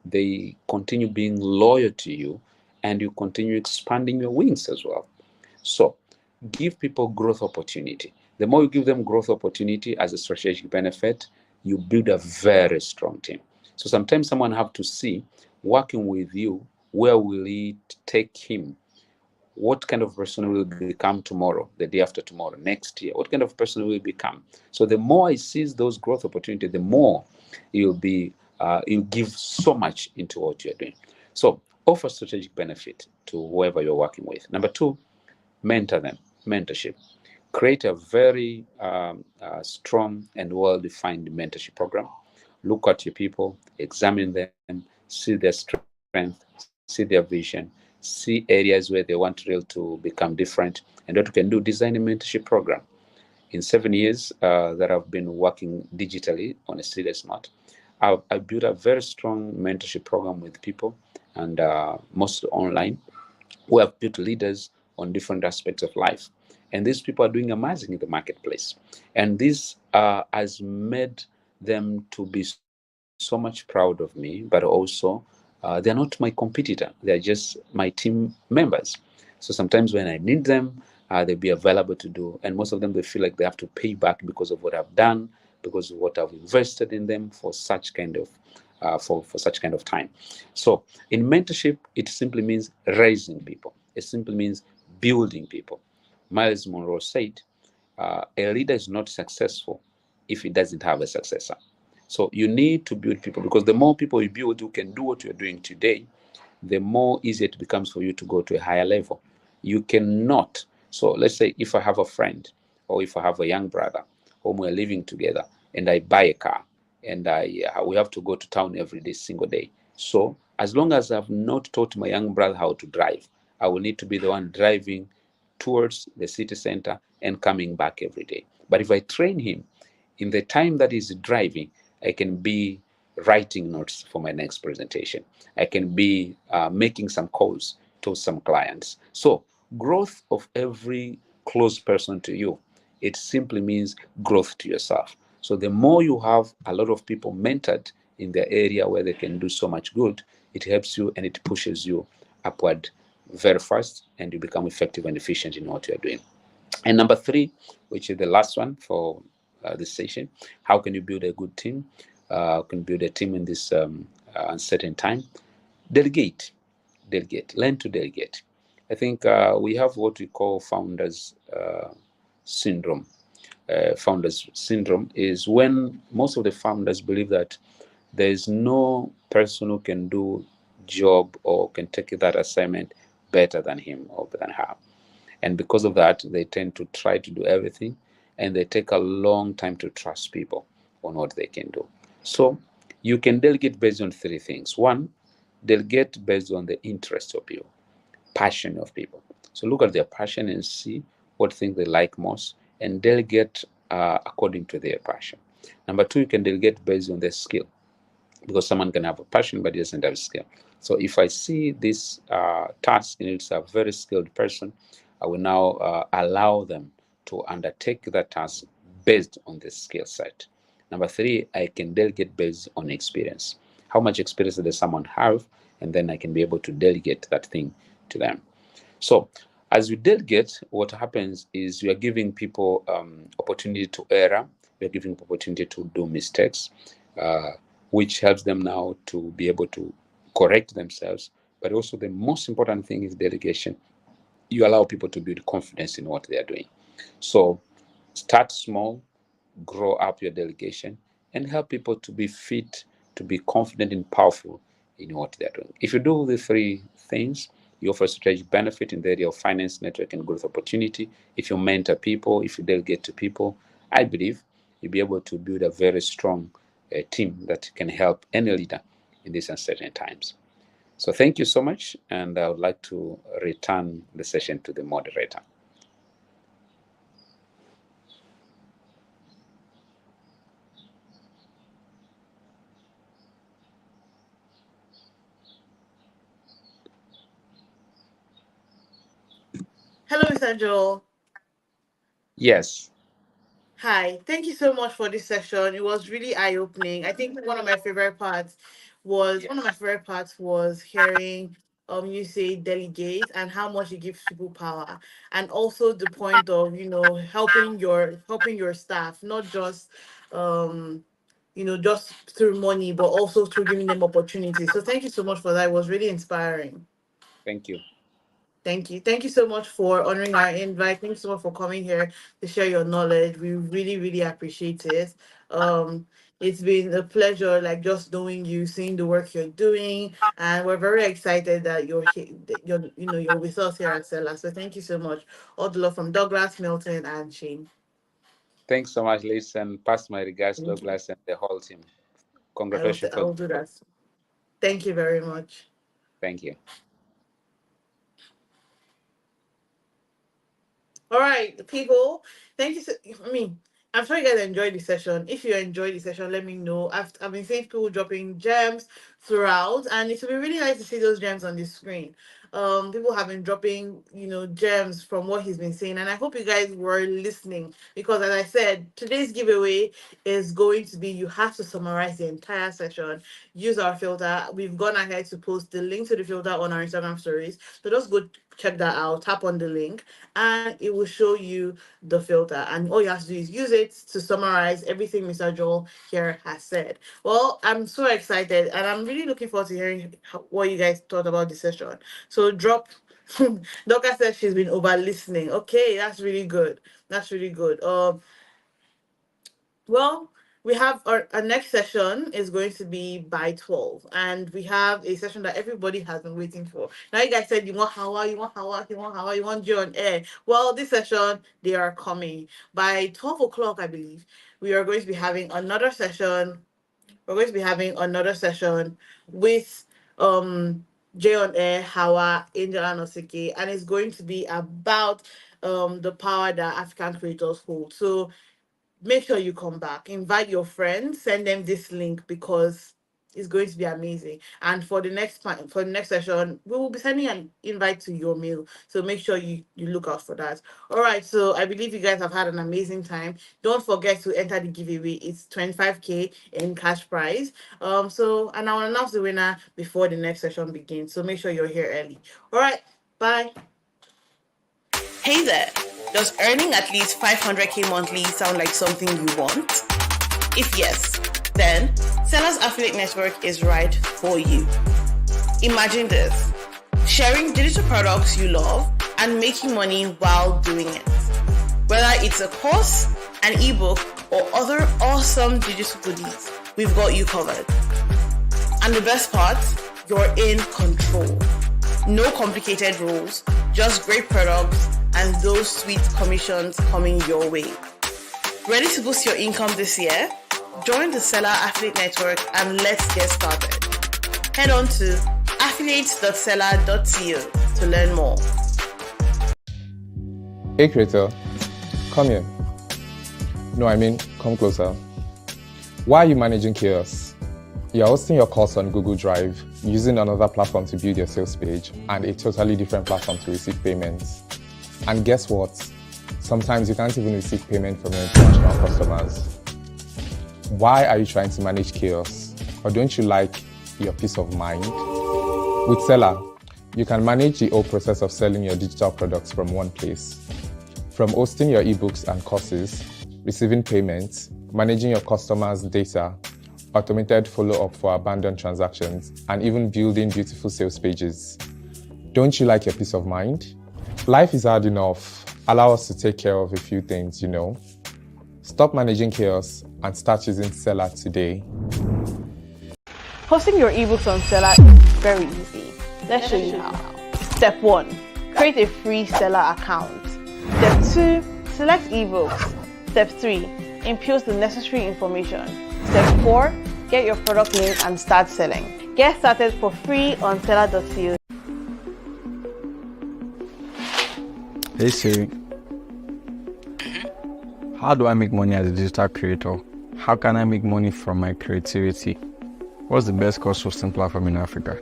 they continue being loyal to you and you continue expanding your wings as well. So give people growth opportunity. The more you give them growth opportunity as a strategic benefit, you build a very strong team. So sometimes someone have to see, working with you, where will it take him? What kind of person will become tomorrow, the day after tomorrow, next year? What kind of person will become? So the more I seize those growth opportunities, the more you'll give so much into what you're doing. So offer strategic benefit to whoever you're working with. Number two, mentor them. Mentorship. Create a very strong and well-defined mentorship program. Look at your people, examine them, see their strength, see their vision, see areas where they want to become different, and what you can do, design a mentorship program. In 7 years that I've been working digitally on a serious note, I built a very strong mentorship program with people, and mostly online. We have built leaders on different aspects of life. And these people are doing amazing in the marketplace. And this has made them to be so much proud of me, but also they're not my competitor. They're just my team members. So sometimes when I need them, they'll be available to do. And most of them, they feel like they have to pay back because of what I've done, because of what I've invested in them for such kind of for such kind of time. So in mentorship, it simply means raising people. It simply means building people. Miles Monroe said, a leader is not successful if he doesn't have a successor. So you need to build people, because the more people you build who can do what you're doing today, the more easier it becomes for you to go to a higher level. You cannot. So let's say if I have a friend or if I have a young brother whom we're living together and I buy a car and we have to go to town every day, single day. So as long as I've not taught my young brother how to drive, I will need to be the one driving towards the city center and coming back every day. But if I train him, in the time that he's driving, I can be writing notes for my next presentation. I can be making some calls to some clients. So growth of every close person to you, it simply means growth to yourself. So the more you have a lot of people mentored in the area where they can do so much good, it helps you and it pushes you upward very fast, and you become effective and efficient in what you're doing. And number three, which is the last one for this session, how can you build a good team? Can build a team in this uncertain time? Delegate. Learn to delegate. I think we have what we call founders syndrome. Founders syndrome is when most of the founders believe that there is no person who can do job or can take that assignment better than him or than her. And because of that, they tend to try to do everything, and they take a long time to trust people on what they can do. So you can delegate based on three things. One, delegate based on the interest of people, passion of people. So look at their passion and see what things they like most, and delegate according to their passion. Number two, you can delegate based on their skill, because someone can have a passion but he doesn't have a skill. So if I see this task and it's a very skilled person, I will now allow them to undertake that task based on the skill set. Number three, I can delegate based on experience. How much experience does someone have? And then I can be able to delegate that thing to them. So as you delegate, what happens is you are giving people opportunity to error. You're giving opportunity to do mistakes, which helps them now to be able to correct themselves. But also the most important thing is delegation. You allow people to build confidence in what they are doing. So start small, grow up your delegation, and help people to be fit, to be confident and powerful in what they're doing. If you do the three things, you offer strategic benefit in the area of finance, network, and growth opportunity. If you mentor people, if you delegate to people, I believe you'll be able to build a very strong team that can help any leader in these uncertain times. So thank you so much, and I would like to return the session to the moderator. Hello, Mr. Joel. Yes. Hi. Thank you so much for this session. It was really eye-opening. I think one of my favorite parts was hearing you say delegate and how much it gives people power. And also the point of, helping your staff, not just just through money, but also through giving them opportunities. So thank you so much for that. It was really inspiring. Thank you. Thank you. Thank you so much for honoring our invite. Thanks so much for coming here to share your knowledge. We really, really appreciate it. It's been a pleasure, like just knowing you, seeing the work you're doing, and we're very excited that you're with us here at Sela. So thank you so much. All the love from Douglas, Milton, and Shane. Thanks so much, Liz, and pass my regards to Thank you. Douglas and the whole team. Congratulations. I will do that. Thank you very much. Thank you. All right, people. Thank you. I'm sure you guys enjoyed the session. If you enjoyed the session, let me know. I've been seeing people dropping gems throughout, and it would be really nice to see those gems on the screen. People have been dropping, gems from what he's been saying, and I hope you guys were listening because, as I said, today's giveaway is going to be you have to summarize the entire session. Use our filter. We've gone ahead to post the link to the filter on our Instagram stories, so just go check that out. Tap on the link, and it will show you the filter. And all you have to do is use it to summarize everything Mr. Joel here has said. Well, I'm so excited, and I'm really looking forward to hearing what you guys thought about the session. So drop. Doka says she's been over listening. Okay, that's really good. That's really good. Well, we have our next session is going to be by 12, and we have a session that everybody has been waiting for. Now you guys said you want Hawa, you want Hawa, you want Hawa, you want Joe on air. Well, this session, they are coming. By 12 o'clock, I believe, we are going to be having another session. We're going to be having another session with Jay on air, Hawa, Angel and Osiki, and it's going to be about the power that African creators hold. So make sure you come back. Invite your friends, send them this link because it's going to be amazing. And for the next session, we will be sending an invite to your mail. So make sure you look out for that. All right. So I believe you guys have had an amazing time. Don't forget to enter the giveaway. It's 25K in cash prize. And I will announce the winner before the next session begins. So make sure you're here early. All right. Bye. Hey there. Does earning at least 500K monthly sound like something you want? If yes, then Seller's Affiliate Network is right for you. Imagine this: sharing digital products you love and making money while doing it. Whether it's a course, an ebook, or other awesome digital goodies, we've got you covered. And the best part, you're in control. No complicated rules, just great products and those sweet commissions coming your way. Ready to boost your income this year? Join the Seller Affiliate Network and let's get started. Head on to affiliate.seller.co to learn more. Hey creator, come here. No, I mean, come closer. Why are you managing chaos? You're hosting your course on Google Drive, using another platform to build your sales page, and a totally different platform to receive payments. And guess what? Sometimes you can't even receive payment from your international customers. Why are you trying to manage chaos? Or don't you like your peace of mind? With Seller, you can manage the whole process of selling your digital products from one place. From hosting your ebooks and courses, receiving payments, managing your customers' data, automated follow-up for abandoned transactions, and even building beautiful sales pages. Don't you like your peace of mind? Life is hard enough. Allow us to take care of a few things, Stop managing chaos and start using Seller today. Hosting your ebooks on Seller is very easy. Let's show you how. Step 1. Create a free Seller account. Step 2. Select ebooks. Step 3. Input the necessary information. Step 4. Get your product link and start selling. Get started for free on seller.co. Hey Siri, how do I make money as a digital creator? How can I make money from my creativity? What's the best course hosting platform in Africa?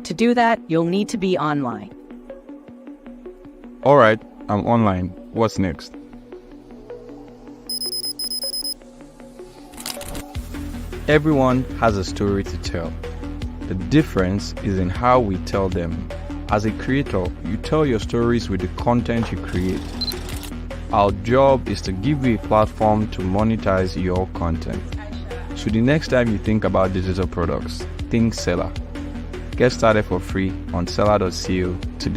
To do that, you'll need to be online. All right, I'm online. What's next? Everyone has a story to tell. The difference is in how we tell them. As a creator, you tell your stories with the content you create. Our job is to give you a platform to monetize your content. So the next time you think about digital products, think Seller. Get started for free on seller.co today.